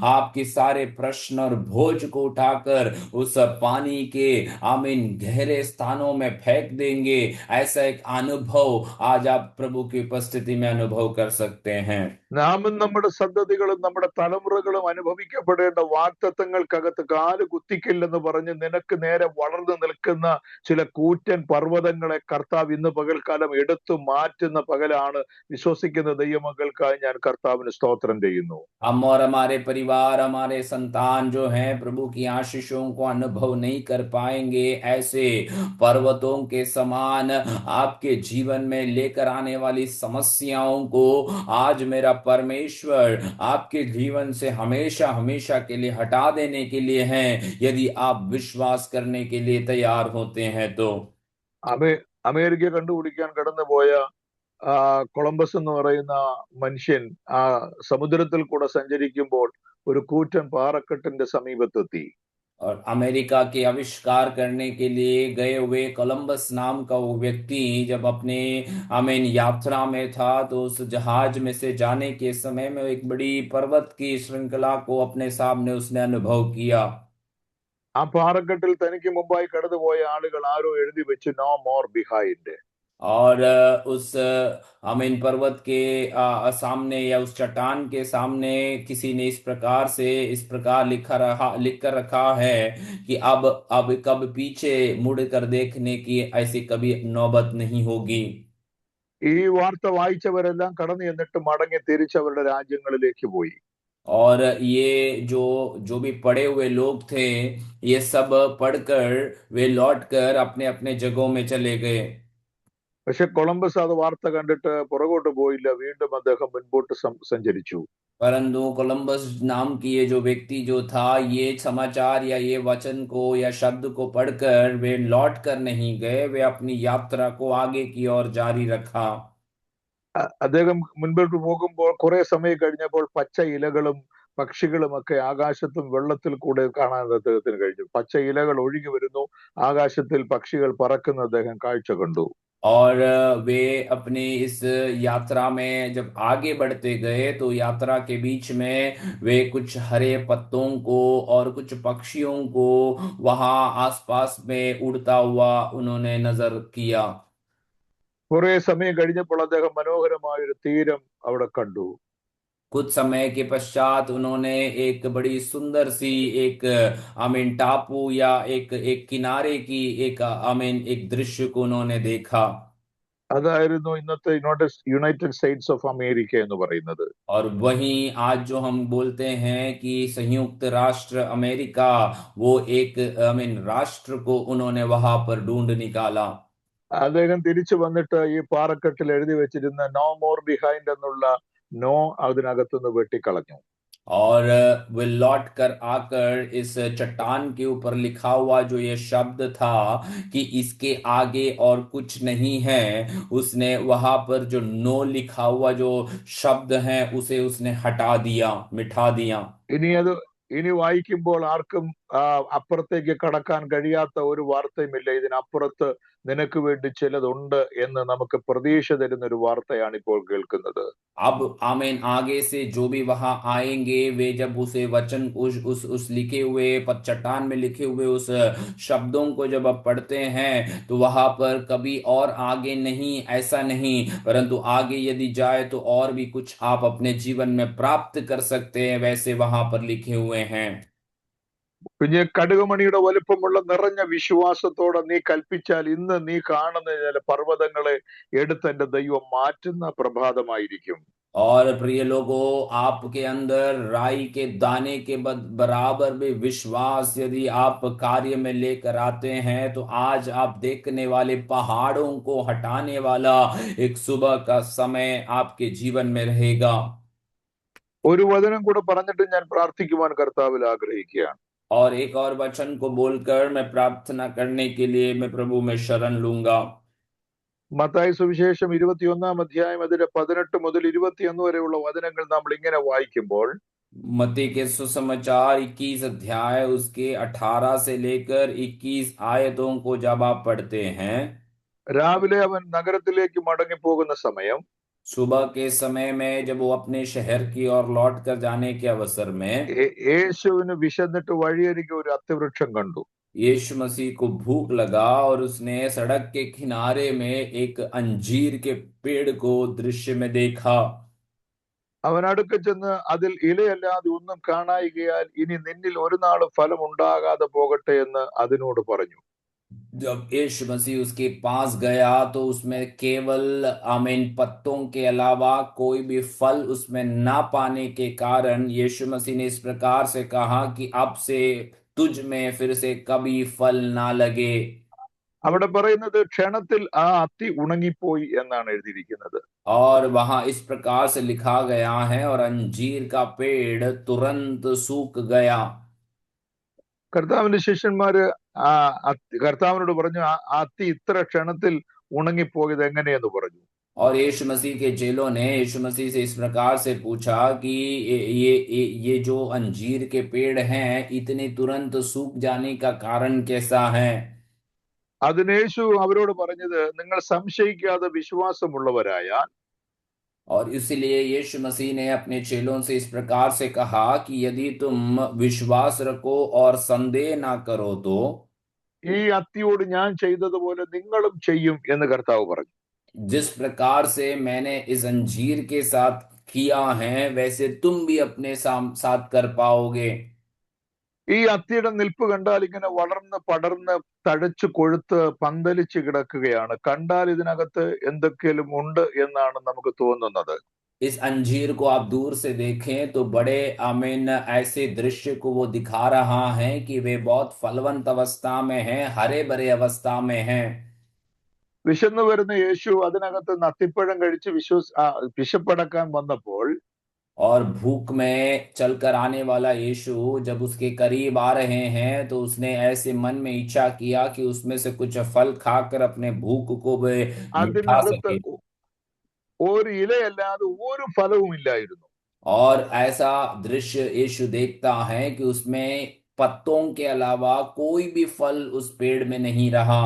आपके सारे प्रश्न और बोझ को उठाकर उस पानी के इन गहरे स्थानों में फेंक देंगे, ऐसा एक अनुभव आज आप प्रभु की उपस्थिति में अनुभव कर सकते हैं। നാമും നമ്മുടെ സന്തതികളും നമ്മുടെ തലമുറകളും അനുഭവിക്കപ്പെടേണ്ട വാഗ്ദത്തങ്ങൾക്കകത്ത് കാല് കുത്തിക്കില്ലെന്ന് പറഞ്ഞ് നിനക്ക് നേരെ വളർന്നു നിൽക്കുന്ന ചില കൂറ്റൻ പർവ്വതങ്ങളെ കർത്താവ് ഇന്ന് പകൽക്കാലം എടുത്തു മാറ്റുന്ന പകലാണ്. വിശ്വസിക്കുന്ന ദൈവമക്കൾക്കായി ഞാൻ കർത്താവിന് സ്തോത്രം ചെയ്യുന്നു. हम और हमारे परिवार, हमारे संतान जो हैं, प्रभु की आशीषों को अनुभव नहीं कर पाएंगे। ऐसे पर्वतों के समान आपके जीवन में लेकर आने वाली समस्याओं को आज मेरा परमेश्वर आपके जीवन से हमेशा हमेशा के लिए हटा देने के लिए है, यदि आप विश्वास करने के लिए तैयार होते हैं तो। അമേരിക്ക കണ്ടുപിടിക്കാൻ കടന്നുപോയ കൊളംബസ് എന്ന് പറയുന്ന മനുഷ്യൻ ആ സമുദ്രത്തിൽ കൂടെ സഞ്ചരിക്കുമ്പോൾ ഒരു കൂറ്റൻ പാറക്കെട്ടിന്റെ സമീപത്തെത്തി. और अमेरिका के आविष्कार करने के लिए गए हुए कोलंबस नाम का वो व्यक्ति जब अपने यात्रा में था, तो उस जहाज में से जाने के समय में एक बड़ी पर्वत की श्रृंखला को अपने सामने उसने अनुभव किया। ആ പാറക്കെട്ടിൽ തനിക്ക് മുമ്പായി കടന്നുപോയ ആളുകൾ ആരോ എഴുതി വെച്ച് നോ മോർ ബിഹൈൻഡ്. और उस पर्वत के सामने या उस चट्टान के सामने किसी ने इस प्रकार लिख कर रखा है कि अब कब पीछे मुड़कर देखने की ऐसी कभी नौबत नहीं होगी। ഈ വാർത്ത വായിച്ചവരെല്ലാം കടന്നു എന്നിട്ട് മടങ്ങി തിരിച്ച് അവരുടെ രാജ്യങ്ങളിലേക്ക് പോയി. और ये जो जो भी पढ़े हुए लोग थे, ये सब पढ़कर वे लौटकर अपने अपने जगहों में चले गए। പക്ഷെ കൊളംബസ് അത് വാർത്ത കണ്ടിട്ട് പുറകോട്ട് പോയില്ല, വീണ്ടും അദ്ദേഹം മുൻപോട്ട് സഞ്ചരിച്ചു. परंतु कोलंबस नाम की ये जो व्यक्ति जो था, ये समाचार या ये वचन को या शब्द को पढ़कर वे लौट कर नहीं गए, वे अपनी यात्रा को आगे की ओर जारी रखा। അദ്ദേഹം മുൻപോട്ട് പോകുമ്പോൾ കുറെ സമയം കഴിഞ്ഞപ്പോൾ പച്ച ഇലകളും പക്ഷികളും ഒക്കെ ആകാശത്തും വെള്ളത്തിൽ കൂടെ കാണാൻ അദ്ദേഹത്തിന് കഴിഞ്ഞു. പച്ച ഇലകൾ ഒഴുകി വരുന്നു, ആകാശത്തിൽ പക്ഷികൾ പറക്കുന്ന അദ്ദേഹം കാഴ്ച കണ്ടു. और वे अपनी इस यात्रा में जब आगे बढ़ते गए, तो यात्रा के बीच में वे कुछ हरे पत्तों को और कुछ पक्षियों को वहां आसपास में उड़ता हुआ उन्होंने नजर किया। കുറെ സമയം കഴിഞ്ഞപ്പോൾ അദ്ദേഹം മനോഹരമായ ഒരു തീരം അവിടെ കണ്ടു. कुछ समय के पश्चात उन्होंने एक बड़ी सुंदर सी एक टापू या एक किनारे की एक दृश्य को उन्होंने देखा। അതായിരുന്നു ഇന്നത്തെ യുണൈറ്റഡ് സ്റ്റേറ്റ്സ് ഓഫ് അമേരിക്ക എന്ന് പറയുന്നത്. और वहीं आज जो हम बोलते हैं कि संयुक्त राष्ट्र अमेरिका, वो एक राष्ट्र को उन्होंने वहां पर ढूंढ निकाला। അദ്ദേഹം തിരിച്ചു വന്നിട്ട് ഈ പാറക്കെട്ടിൽ എഴുതി വെച്ചിരുന്ന നോ മോർ ബിഹൈൻഡ് എന്നുള്ള നോ അതിനകത്തുനിന്ന് വെട്ടിക്കളഞ്ഞു. और वे लौट कर आकर इस चट्टान के ऊपर लिखा हुआ जो ये शब्द था कि इसके आगे और कुछ नहीं है, उसने वहां पर जो नो लिखा हुआ जो शब्द है उसे उसने हटा दिया, मिटा दिया। ഇനി വായിക്കുമ്പോൾ ആർക്കും അപ്പുറത്തേക്ക് കടക്കാൻ കഴിയാത്ത ഒരു വാർത്തയുമില്ല. ഇതിനപ്പുറത്ത് നിനക്ക് വേണ്ടി ചിലതുണ്ട് എന്ന് നമുക്ക് പ്രതീക്ഷ തരുന്ന ഒരു വാർത്തയാണ് ഇപ്പോൾ കേൾക്കുന്നത്. अब आगे से जो भी वहां आएंगे, वे जब उसे वचन उस लिखे हुए चट्टान में लिखे हुए उस शब्दों को जब आप पढ़ते हैं, तो वहां पर कभी और आगे नहीं, ऐसा नहीं, परंतु आगे यदि जाए तो और भी कुछ आप अपने जीवन में प्राप्त कर सकते हैं, वैसे वहां पर लिखे हुए हैं। പിന്നെ കടുകുമണിയുടെ വലുപ്പമുള്ള നിറഞ്ഞ വിശ്വാസത്തോടെ നീ കൽപ്പിച്ചാൽ ഇന്ന് നീ കാണുന്ന ചില പർവ്വതങ്ങളെ എടുത്ത് എന്റെ ദൈവം മാറ്റുന്ന പ്രഭാതമായിരിക്കും. और प्रिय लोगों, आपके अंदर राई के दाने के बराबर भी विश्वास यदि आप कार्य में लेकर आते हैं, तो आज आप देखने वाले पहाड़ों को हटाने वाला एक सुबह का समय आपके जीवन में रहेगा। ഒരു വചനം കൂടെ പറഞ്ഞിട്ട് ഞാൻ പ്രാർത്ഥിക്കുവാൻ കർത്താവിൽ ആഗ്രഹിക്കുകയാണ്. और एक और वचन को बोलकर मैं प्रार्थना करने के लिए मैं प्रभु में शरण लूंगा। മത്തായി സുവിശേഷം 21-ാം അധ്യായം അതിന്റെ 18 മുതൽ 21 വരെയുള്ള വചനങ്ങൾ നമ്മൾ ഇങ്ങനെ വായിക്കുമ്പോൾ, मत्ती के सुसमाचार 21 अध्याय उसके 18 से लेकर 21 आयतों को जब आप पढ़ते हैं, രാവിലെ അവൻ നഗരത്തിലേക്ക് മടങ്ങി പോകുന്ന സമയം, सुबह के समय में जब वो अपने शहर की ओर लौट कर जाने के अवसर में, യേശുവിന് വിശന്നിട്ട് വഴിയരികെ ഒരു അത്തിവൃക്ഷം കണ്ടു. यीशु मसीह को भूख लगा और उसने सड़क के किनारे में एक अंजीर के पेड़ को दृश्य में देखा। അവൻ അടുക്ക ചെന്ന് അതിൽ ഇലയല്ലാതെ ഒന്നും കാണായികയാൽ ഇനി നിന്നിൽ ഒരു നാൾ ഫലം ഉണ്ടാകാതെ പോകട്ടെ എന്ന് അതിനോട് പറഞ്ഞു. जब यीशु मसीह उसके पास गया तो उसमें केवल आमीन पत्तों के अलावा कोई भी फल उसमें ना पाने के कारण यीशु मसीह ने इस प्रकार से कहा कि अब से तुझ में फिर से कभी फल ना लगे। അവിടെ പറയുന്നത് ക്ഷണത്തിൽ ആ അത്തി ഉണങ്ങിപ്പോയി എന്നാണ് എഴുതിയിരിക്കുന്നത്. और वहां इस प्रकार से लिखा गया है, और अंजीर का पेड़ तुरंत सूख गया। കർത്താവിന്റെ ശിഷ്യന്മാര് ആ കർത്താവിനോട് പറഞ്ഞു, ആ അത്തി ഇത്ര ക്ഷണത്തിൽ ഉണങ്ങിപ്പോയത് എങ്ങനെയെന്ന് പറഞ്ഞു. और यीशु मसीह के चेलों ने यीशु मसीह से इस प्रकार से पूछा कि ये जो अंजीर के पेड़ हैं इतने तुरंत सूख जाने का कारण कैसा है। അതിന് യേശു അവരോട് പറഞ്ഞത്, നിങ്ങൾ സംശയിക്കാതെ വിശ്വാസമുള്ളവരായാൽ. और इसलिए यीशु मसीह ने अपने चेलों से इस प्रकार से कहा कि यदि तुम विश्वास रखो और संदेह ना करो तो ഈ അത്തിയോട് ഞാൻ ചെയ്തതുപോലെ നിങ്ങളും ചെയ്യും എന്ന് കർത്താവ് പറഞ്ഞു. जिस प्रकार से मैंने इस अंजीर के साथ किया है वैसे तुम भी अपने साथ कर पाओगे। ഈ അത്തിയുടെ നിൽപ്പ് കണ്ടാൽ ഇങ്ങനെ വളർന്ന് പടർന്ന് തഴച്ചു കൊഴുത്ത് പന്തലിച്ച് കിടക്കുകയാണ്. കണ്ടാൽ ഇതിനകത്ത് എന്തൊക്കെയും ഉണ്ട് എന്നാണ് നമുക്ക് തോന്നുന്നത്. इस अंजीर को आप दूर से देखें तो बड़े आमीन ऐसे दृश्य को वो दिखा रहा है कि वे बहुत फलवंत अवस्था में हैं, हरे भरे अवस्था में हैं। വിശന്നു വരുന്ന യേശു അതിനകത്ത് നത്തിപ്പഴം കഴിച്ച് വിശപ്പടക്കാൻ വന്നപ്പോൾ और भूख में चलकर आने वाला यीशु जब उसके करीब आ रहे हैं तो उसने ऐसे मन में इच्छा किया कि उसमें से कुछ फल खाकर अपने भूख को वे मिटा അതിനകത്ത് सके। ഒരു ഇലയല്ലാതെ ഒരു ഫലവും ഇല്ലായിരുന്നു. और ऐसा दृश्य यीशु देखता है कि उसमें पत्तों के अलावा कोई भी फल उस पेड़ में नहीं रहा।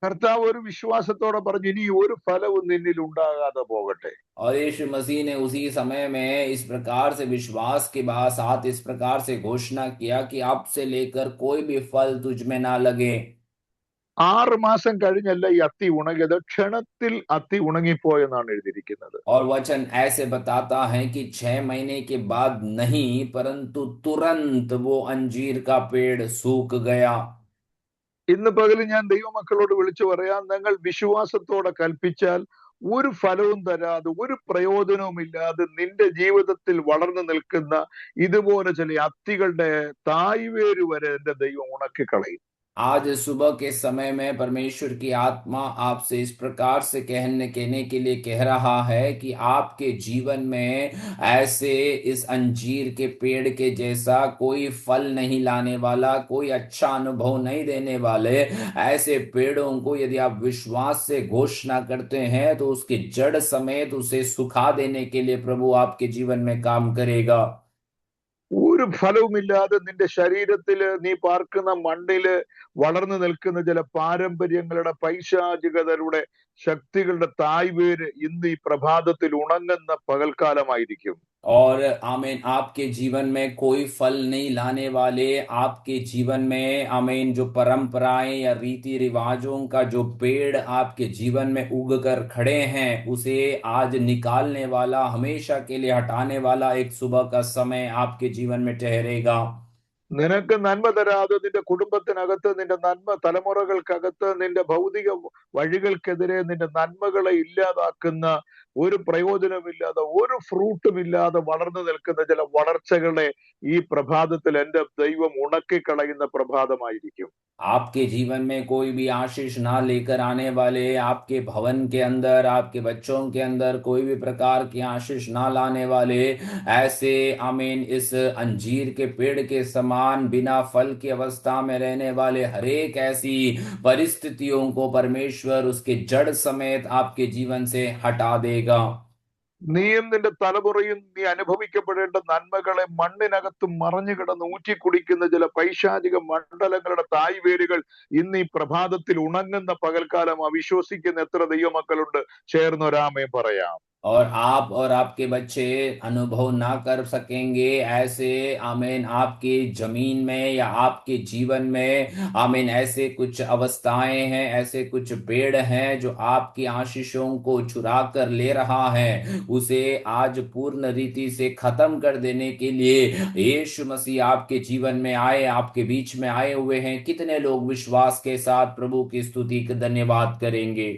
കർത്താവ് ഒരു വിശ്വാസത്തോടെ പറഞ്ഞു, ഇനി ഒരു ഫലവും നിന്നിൽ ഉണ്ടാകാതെ പോകട്ടെ. और यीशु मसीह ने उसी समय में इस प्रकार से विश्वास के साथ इस प्रकार से घोषणा किया कि अब से लेकर कोई भी फल तुझ में ना लगे। 6 മാസം കഴിഞ്ഞല്ല ഈ അത്തി ഉണങ്ങിയത്, ക്ഷണത്തിൽ അത്തി ഉണങ്ങിപ്പോയെന്നാണ് എഴുതിയിരിക്കുന്നത്. और वचन ऐसे बताता है कि 6 महीने के बाद नहीं परंतु तुरंत वो अंजीर का पेड़ सूख गया। ഇന്ന് പകൽ ഞാൻ ദൈവമക്കളോട് വിളിച്ചു പറയാം, നിങ്ങൾ വിശ്വാസത്തോടെ കൽപ്പിച്ചാൽ ഒരു ഫലവും തരാതെ ഒരു പ്രയോജനവും ഇല്ലാതെ നിന്റെ ജീവിതത്തിൽ വളർന്നു നിൽക്കുന്ന ഇതുപോലെ ചില അത്തികളുടെ തായ്വേര് വരെ എന്റെ ദൈവം ഉണക്കിക്കളയും. आज सुबह के समय में परमेश्वर की आत्मा आपसे इस प्रकार से कहने के लिए कह रहा है कि आपके जीवन में ऐसे इस अंजीर के पेड़ के जैसा कोई फल नहीं लाने वाला, कोई अच्छा अनुभव नहीं देने वाले ऐसे पेड़ों को यदि आप विश्वास से घोषणा करते हैं तो उसके जड़ समेत उसे सुखा देने के लिए प्रभु आपके जीवन में काम करेगा। ഒരു ഫലവുമില്ലാതെ നിന്റെ ശരീരത്തില് നീ പാർക്കുന്ന മണ്ണില് വളർന്നു നിൽക്കുന്ന ചില പാരമ്പര്യങ്ങളുടെ പൈശാചികതയുടെ ശക്തികളുടെ തായ്വേര് ഇന്ന് ഈ പ്രഭാതത്തിൽ ഉണങ്ങുന്ന പകൽക്കാലമായിരിക്കും. और आमीन आपके जीवन में कोई फल नहीं लाने वाले, आपके जीवन में आमीन जो परंपराएं या रीति रिवाजों का जो पेड़ आपके जीवन में उग कर खड़े हैं उसे आज निकालने वाला, हमेशा के लिए हटाने वाला एक सुबह का समय आपके जीवन में ठहरेगा। നിനക്ക് നന്മ തരാതെ നിന്റെ കുടുംബത്തിനകത്ത്, നിന്റെ നന്മ തലമുറകൾക്കകത്ത്, നിന്റെ ഭൗതിക വഴികൾക്കെതിരെ നിന്റെ നന്മകളെ ഇല്ലാതാക്കുന്ന, ഒരു പ്രയോജനമില്ലാതെ ഒരു ഫ്രൂട്ടും ഇല്ലാതെ വളർന്നു നിൽക്കുന്ന ചില വളർച്ചകളെ ഈ പ്രഭാതത്തിൽ എന്റെ ദൈവം ഉണക്കിക്കളയുന്ന പ്രഭാതമായിരിക്കും. आपके जीवन में कोई भी आशीष ना लेकर आने वाले, आपके भवन के अंदर, आपके बच्चों के अंदर कोई भी प्रकार की आशीष ना लाने वाले ऐसे आमीन इस अंजीर के पेड़ के समान बिना फल की अवस्था में रहने वाले हरेक ऐसी परिस्थितियों को परमेश्वर उसके जड़ समेत आपके जीवन से हटा देगा। നീയും നിന്റെ തലമുറയും നീ അനുഭവിക്കപ്പെടേണ്ട നന്മകളെ മണ്ണിനകത്ത് മറഞ്ഞു കിടന്ന് ഊറ്റി കുടിക്കുന്ന ചില പൈശാചിക മണ്ഡലങ്ങളുടെ തായ്വേരുകൾ ഇന്ന് ഈ പ്രഭാതത്തിൽ ഉണങ്ങുന്ന പകൽക്കാലം അവിശ്വസിക്കുന്ന എത്ര ദൈവമക്കളുണ്ട്? ചേർന്നൊരാമേൻ പറയാം. और आप और आपके बच्चे अनुभव ना कर सकेंगे ऐसे, आमीन, आपके जमीन में या आपके जीवन में, आमीन, ऐसे कुछ अवस्थाएं हैं, ऐसे कुछ पेड़ हैं जो आपकी आशीषों को चुरा कर ले रहा है, उसे आज पूर्ण रीति से खत्म कर देने के लिए यीशु मसीह आपके जीवन में आए, आपके बीच में आए हुए हैं। कितने लोग विश्वास के साथ प्रभु की स्तुति का धन्यवाद करेंगे?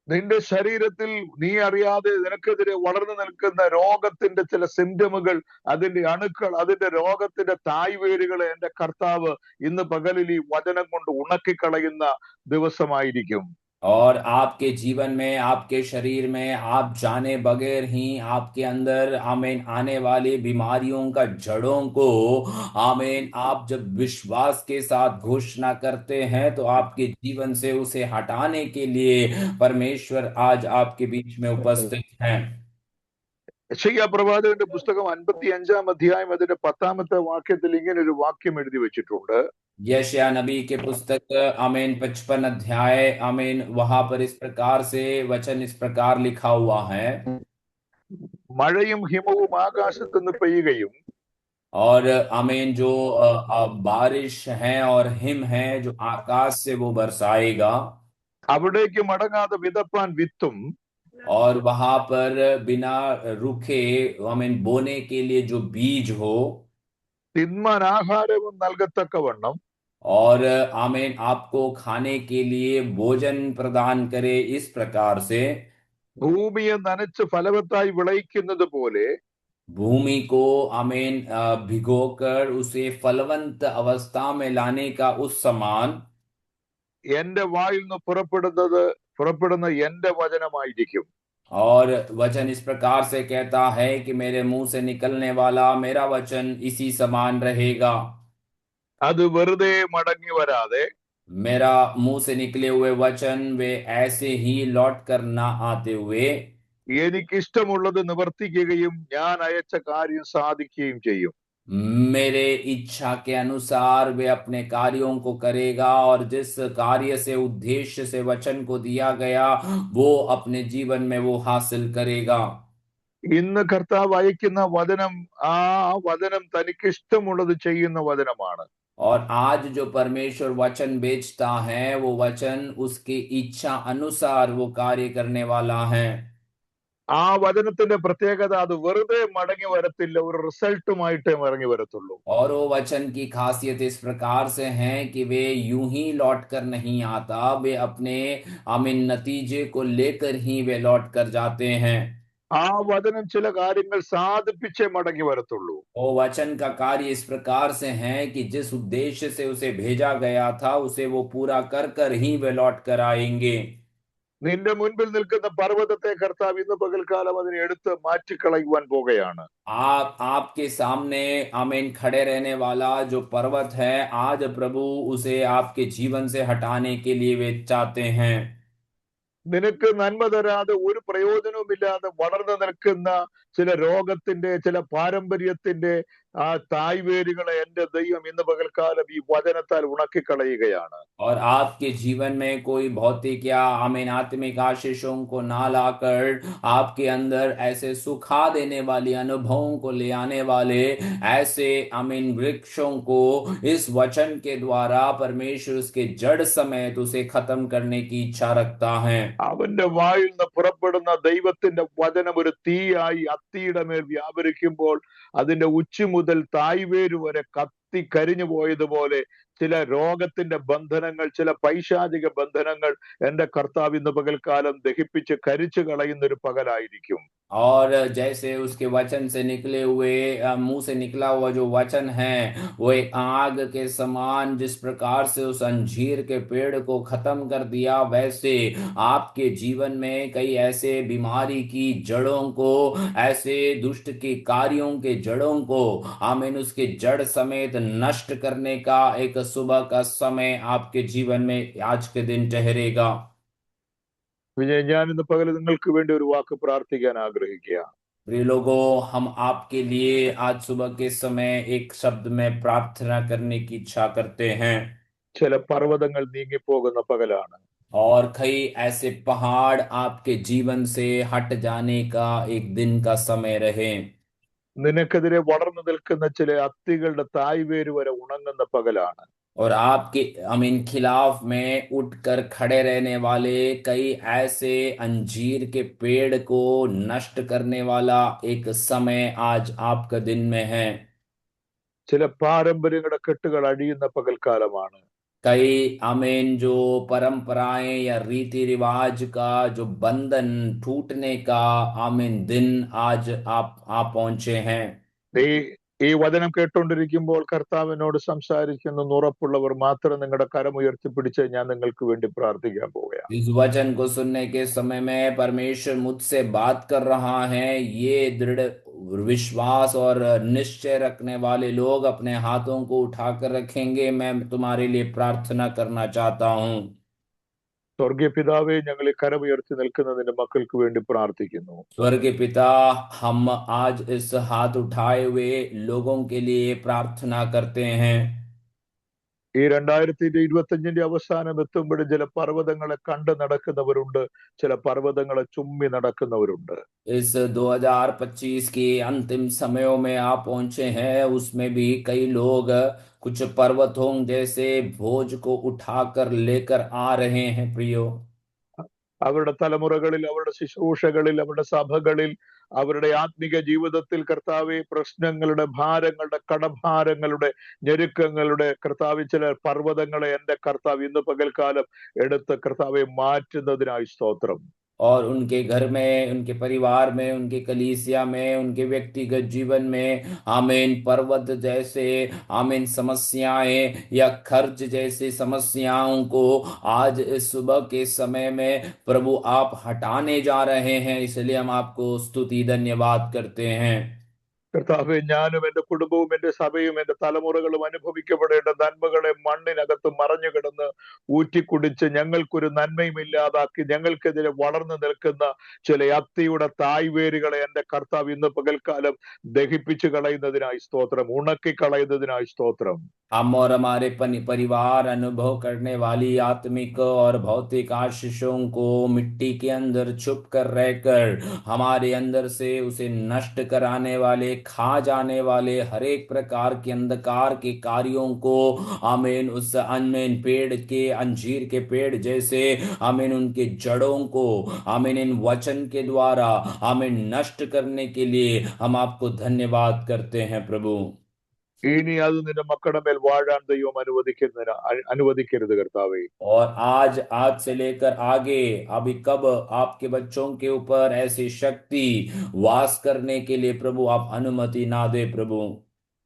നിന്റെ ശരീരത്തിൽ നീ അറിയാതെ നിനക്കെതിരെ വളർന്നു നിൽക്കുന്ന രോഗത്തിന്റെ ചില സിംറ്റമുകൾ, അതിന്റെ അണുക്കൾ, അതിന്റെ രോഗത്തിന്റെ തായ്വേരുകളെ എന്റെ കർത്താവ് ഇന്ന് പകലിൽ ഈ വചനം കൊണ്ട് ഉണക്കിക്കളയുന്ന ദിവസമായിരിക്കും. और आपके जीवन में, आपके शरीर में, आप जाने बगैर ही आपके अंदर, आमीन, आने वाली बीमारियों का जड़ों को, आमीन, आप जब विश्वास के साथ घोषणा करते हैं तो आपके जीवन से उसे हटाने के लिए परमेश्वर आज आपके बीच में उपस्थित हैं। യെശയ്യാ പ്രവാചകന്റെ പുസ്തകം 55 അധ്യായം അതിന്റെ 10 വാക്യത്തിൽ ഇങ്ങനെ ഒരു വാക്യം എഴുതി വെച്ചിട്ടുണ്ട്. यशायाह नबी के पुस्तक, आमीन, 55 अध्याय, आमीन, वहां पर इस प्रकार से वचन इस प्रकार लिखा हुआ है। മഴയും ഹിമവും ആകാശത്തുനിന്ന് പെയ്യുകയും और आमीन, जो बारिश है और हिम है जो आकाश से वो बरसाएगा, അവിടേക്ക് മടങ്ങാതെ വിതപ്പാൻ വിത്തും और वहां पर बिना रुके, आमीन, बोने के लिए जो बीज हो, തിന്മാൻ ആഹാരവും നൽകത്തക്കവണ്ണം और आमीन, आपको खाने के लिए भोजन प्रदान करे इस प्रकार से, ഭൂമിയെ നനച്ച് ഫലവത്തായി വിളയിക്കുന്നത് പോലെ भूमि को, आमीन, भिगोकर उसे फलवंत अवस्था में लाने का उस समान എന്റെ വായിൽ നിന്ന് പുറപ്പെടുന്ന എന്റെ വചനമായിരിക്കും. और वचन इस प्रकार से कहता है कि मेरे मुंह से निकलने वाला मेरा वचन इसी समान रहेगा। അത് വെറുതെ മടങ്ങി വരാതെ मेरा मुंह से निकले हुए वचन वे ऐसे ही लौट कर ना आते हुए എനിക്കിഷ്ടമുള്ളത് നിവർത്തിക്കുകയും ഞാൻ അയച്ച കാര്യം സാധിക്കുകയും ചെയ്യും. मेरे इच्छा के अनुसार वे अपने कार्यों को करेगा, और जिस कार्य से, उद्देश्य से वचन को दिया गया, वो अपने जीवन में वो हासिल करेगा। ഇന്ന് കർത്താവ് അയക്കുന്ന വചനം, ആ വചനം തനിക്കിഷ്ടമുള്ളത് ചെയ്യുന്ന വചനമാണ്. और आज जो परमेश्वर वचन बेचता है, वो वचन उसकी इच्छा अनुसार वो कार्य करने वाला है। ആ വചനത്തിന്റെ പ്രത്യേകത അത് വെറുതെ മടങ്ങി വരത്തില്ല, ഒരു റിസൾട്ടുമായിട്ടേ മടങ്ങി വരത്തുള്ളൂ. और वो वचन की खासियत इस प्रकार से है कि वे यूं ही लौट कर नहीं आता, वे अपने, आमीन, नतीजे को लेकर ही वे लौट कर जाते हैं। ആ वचനം ചില കാര്യങ്ങൾ സാധിപ്പിച്ചേ മടങ്ങി വരത്തുള്ളൂ. वो वचन का कार्य इस प्रकार से है कि जिस उद्देश्य से उसे भेजा गया था उसे वो पूरा कर कर ही वे लौट कर आएंगे। നിന്റെ മുൻപിൽ നിൽക്കുന്ന പർവ്വതത്തെ കർത്താവ് ഇന്ന് പകൽക്കാലം അതിനെ എടുത്ത് മാറ്റിക്കളയുവാൻ പോകുകയാണ്. आपके सामने, आमीन, खड़े रहने वाला जो पर्वत है, आज प्रभु उसे आपके जीवन से हटाने के लिए वे चाहते हैं। നിനക്ക് നന്മ തരാതെ ഒരു പ്രയോജനവുമില്ലാതെ വളർന്നു നിൽക്കുന്ന ചില രോഗത്തിന്റെ, ചില പാരമ്പര്യത്തിന്റെ ആ തായ്വേരുകളെ എന്റെ ദൈവം ഇന്ന് പകൽക്കാലം ഈ വചനത്താൽ ഉണക്കിക്കളയുകയാണ്. और आपके जीवन में कोई भौतिक या, आमीन, आत्मिक आशीषों को ना लाकर आपके अंदर ऐसे सुखा देने वाली अनुभवों को ले आने वाले ऐसे, आमीन, वृक्षों को इस वचन के द्वारा परमेश्वर उसके जड़ समेत उसे खत्म करने की इच्छा रखता है। അവന്റെ വായിൽ നിന്ന് പുറപ്പെടുന്ന ദൈവത്തിന്റെ വചനം ഒരു തീയായി അത്തിയുടെ മേൽ വ്യാപരിക്കുമ്പോൾ അതിന്റെ ഉച്ചി മുതൽ തായ്വേര് വരെ കത്തി കരിഞ്ഞു പോയതുപോലെ ചില രോഗത്തിന്റെ ബന്ധനങ്ങൾ, ചില പൈശാചിക ബന്ധനങ്ങൾ എന്റെ കർത്താവ് ഇന്ന് പകൽക്കാലം ദഹിപ്പിച്ച് കരിച്ചു കളയുന്ന ഒരു പകലായിരിക്കും. और जैसे उसके वचन से निकले हुए, मुंह से निकला हुआ जो वचन है वो एक आग के समान जिस प्रकार से उस अंजीर के पेड़ को खत्म कर दिया, वैसे आपके जीवन में कई ऐसे बीमारी की जड़ों को, ऐसे दुष्ट के कार्यों के जड़ों को, आमीन, उसके जड़ समेत नष्ट करने का एक सुबह का समय आपके जीवन में आज के दिन ठहरेगा। വിജയ്, ഞാൻ ഇന്ന് പകൽ നിങ്ങൾക്ക് വേണ്ടി ഒരു വാക്ക് പ്രാർത്ഥിക്കാൻ ആഗ്രഹിക്കുക. प्रिय लोगों, हम आपके लिए आज सुबह के समय एक शब्द में प्रार्थना करने की इच्छा करते हैं। ചില പർവ്വതങ്ങൾ നീങ്ങിപ്പോകുന്ന പകലാണ്. और कई ऐसे पहाड़ आपके जीवन से हट जाने का एक दिन का समय रहे। നിനക്കെതിരെ വളർന്നു നിൽക്കുന്ന ചില അത്തികളുടെ തായ്വേര് വരെ ഉണങ്ങുന്ന പകലാണ്. और आपके अमीन खिलाफ में उठकर खड़े रहने वाले कई ऐसे अंजीर के पेड़ को नष्ट करने वाला एक समय आज आपका दिन में है। ചില പാരമ്പര്യങ്ങളുടെ കെട്ടുകൾ അഴിയുന്ന പകൽക്കാലമാണ്. कई अमीन जो परंपराएं या रीति रिवाज का जो बंधन टूटने का आमीन दिन आज आप पहुंचे हैं। ഈ ഈ വചനം കേട്ടുകൊണ്ടിരിക്കുമ്പോൾ കർത്താവിനോട് സംസാരിക്കുന്ന ഉറപ്പുള്ളവർ മാത്രം നിങ്ങളുടെ കരം ഉയർത്തിപ്പിടിച്ച് ഞാൻ നിങ്ങൾക്ക് വേണ്ടി പ്രാർത്ഥിക്കാൻ പോവുകയാണ്. इस वचन को सुनने के समय में परमेश्वर मुझसे बात कर रहा है, ये दृढ़ विश्वास और निश्चय रखने वाले लोग अपने हाथों को उठाकर रखेंगे। मैं तुम्हारे लिए प्रार्थना करना चाहता हूँ। സ്വർഗീയ പിതാവേ, ഞങ്ങൾ ഈ കരം ഉയർത്തി നിൽക്കുന്ന നിന്റെ മക്കൾക്ക് വേണ്ടി പ്രാർത്ഥിക്കുന്നു. स्वर्गीय पिता, हम आज इस हाथ उठाए हुए लोगों के लिए प्रार्थना करते हैं। ഈ 2025 അവസാനം എത്തുമ്പോഴും ചില പർവ്വതങ്ങളെ കണ്ടു നടക്കുന്നവരുണ്ട്, ചില പർവ്വതങ്ങളെ ചുമ്മി നടക്കുന്നവരുണ്ട്. इस 2025 के अंतिम समयों में आप पहुंचे हैं, उसमें भी कई लोग कुछ पर्वतों जैसे बोझ को उठाकर लेकर आ रहे हैं प्रियो। അവരുടെ തലമുറകളിൽ, അവരുടെ ശുശ്രൂഷകളിൽ, അവരുടെ സഭകളിൽ, അവരുടെ ആത്മീക ജീവിതത്തിൽ കർത്താവെ പ്രശ്നങ്ങളുടെ, ഭാരങ്ങളുടെ, കടഭാരങ്ങളുടെ, ഞെരുക്കങ്ങളുടെ കർത്താവ് ചില പർവ്വതങ്ങളെ എന്റെ കർത്താവ് ഇന്ന് പകൽക്കാലം എടുത്ത് കർത്താവെ മാറ്റുന്നതിനായി സ്തോത്രം. और उनके घर में, उनके परिवार में, उनके कलीसिया में, उनके व्यक्तिगत जीवन में आमीन पर्वत जैसे आमीन समस्याएं या खर्च जैसी समस्याओं को आज इस सुबह के समय में प्रभु आप हटाने जा रहे हैं, इसलिए हम आपको स्तुति धन्यवाद करते हैं। കർത്താവെ, ഞാനും എന്റെ കുടുംബവും എന്റെ സഭയും എന്റെ തലമുറകളും അനുഭവിക്കപ്പെടേണ്ട നന്മകളെ മണ്ണിനകത്ത് മറഞ്ഞു കിടന്ന് ഊറ്റിക്കുടിച്ച് ഞങ്ങൾക്കൊരു നന്മയും ഇല്ലാതാക്കി ഞങ്ങൾക്കെതിരെ വളർന്നു നിൽക്കുന്ന ചില അത്തിയുടെ തായ്വേരുകളെ എന്റെ കർത്താവ് ഇന്ന് പകൽക്കാലം ദഹിപ്പിച്ചു കളയുന്നതിനായി സ്തോത്രം, ഉണക്കി കളയുന്നതിനായി സ്തോത്രം. हम और हमारे परिवार अनुभव करने वाली आत्मिक और भौतिक आशीषों को मिट्टी के अंदर छुप कर रहकर हमारे अंदर से उसे नष्ट कराने वाले, खा जाने वाले हर एक प्रकार के अंधकार के कार्यों को आमीन उस आमीन पेड़ के, अंजीर के पेड़ जैसे आमीन उनके जड़ों को आमीन इन वचन के द्वारा आमीन नष्ट करने के लिए हम आपको धन्यवाद करते हैं प्रभु। ഇനി അത് നിന്റെ മക്കളുടെ മേൽ വാഴാൻ ദൈവം അനുവദിക്കരുത് കർത്താവേ. और आज से लेकर आगे अभी कब आपके बच्चों के ऊपर ऐसी शक्ति वास करने के लिए प्रभु आप अनुमति ना दे प्रभु।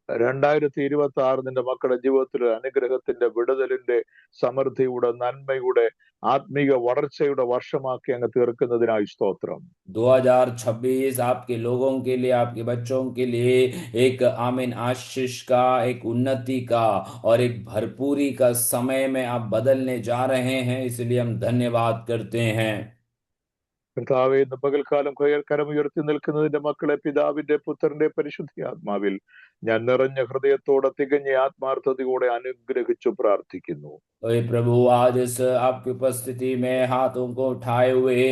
2026 നിന്റെ മക്കളുടെ ജീവിതത്തിൽ അനുഗ്രഹത്തിന്റെ, വിടുതലിന്റെ, സമൃദ്ധിയുടെ, നന്മയുടെ, ആത്മീക വളർച്ചയുടെ വർഷമാക്കി അങ്ങ് തീർക്കുന്നതിനായി സ്തോത്രം. 2026 आपके लोगों के लिए, आपके बच्चों के लिए एक आमीन आशीष का, एक उन्नति का और एक भरपूरी का समय में आप बदलने जा रहे हैं, इसलिए हम धन्यवाद करते हैं। കർത്താവെ, ഇന്ന് പകൽക്കാലം കരമുയർത്തി നിൽക്കുന്നതിന്റെ മക്കളെ പിതാവിന്റെ, പുത്രന്റെ, പരിശുദ്ധാത്മാവിൽ ഞാൻ നിറഞ്ഞ ഹൃദയത്തോടെ തികഞ്ഞ ആത്മാർത്ഥതയോടെ അനുഗ്രഹിച്ചു പ്രാർത്ഥിക്കുന്നു. प्रभु आज इस आपकी उपस्थिति में हाथों को उठाए हुए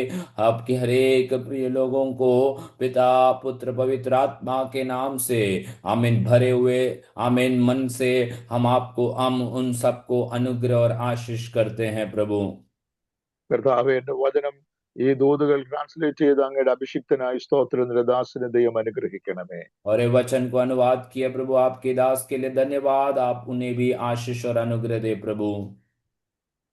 आपके हरेक प्रिय लोगों को पिता, पुत्र, पवित्र आत्मा के नाम से आमीन भरे हुए आमीन मन से हम उन सबको अनुग्रह और आशीष करते हैं प्रभु। കർത്താവെ, എന്റെ വചനം ഈ ദൂതുകൾ ട്രാൻസ്ലേറ്റ് ചെയ്ത് അങ്ങയുടെ അഭിഷിക്തനായ സ്തോത്രം ദാസിനെ ദൈവം അനുഗ്രഹിക്കണമേ. और ये वचन को अनुवाद किया प्रभु आपके दास के लिए धन्यवाद, आप उन्हें भी आशीष और अनुग्रह दे प्रभु।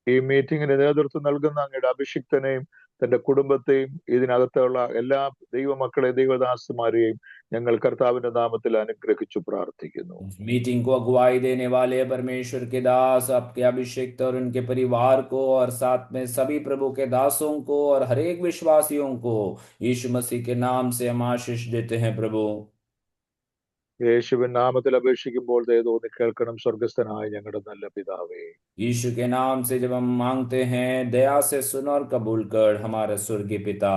ഈ മീറ്റിംഗിന് നേതൃത്വം നൽകുന്ന അങ്ങയുടെ അഭിഷിക്തനെയും തന്റെ കുടുംബത്തെയും ഇതിനകത്തുള്ള എല്ലാ ദൈവമക്കളെ, ദൈവദാസന്മാരെയും ഞങ്ങൾ കർത്താവിന്റെ നാമത്തിൽ അനുഗ്രഹിച്ചു പ്രാർത്ഥിക്കുന്നു. मीटिंग को अगुवाई देने वाले परमेश्वर के दास, आपके अभिषेक और उनके परिवार को और साथ में सभी प्रभु के दासों को और हर एक विश्वासियों को यीशु मसीह के नाम से हम आशीष देते हैं प्रभु। യേശുവിൻ നാമത്തിൽ അപേക്ഷിക്കുമ്പോൾ ദയ തോന്നി കേൾക്കണം സ്വർഗസ്ഥനായ ഞങ്ങളുടെ നല്ല പിതാവേ. यीशु के नाम से जब हम मांगते हैं, दया से सुन और कबूल कर हमारे स्वर्गीय पिता।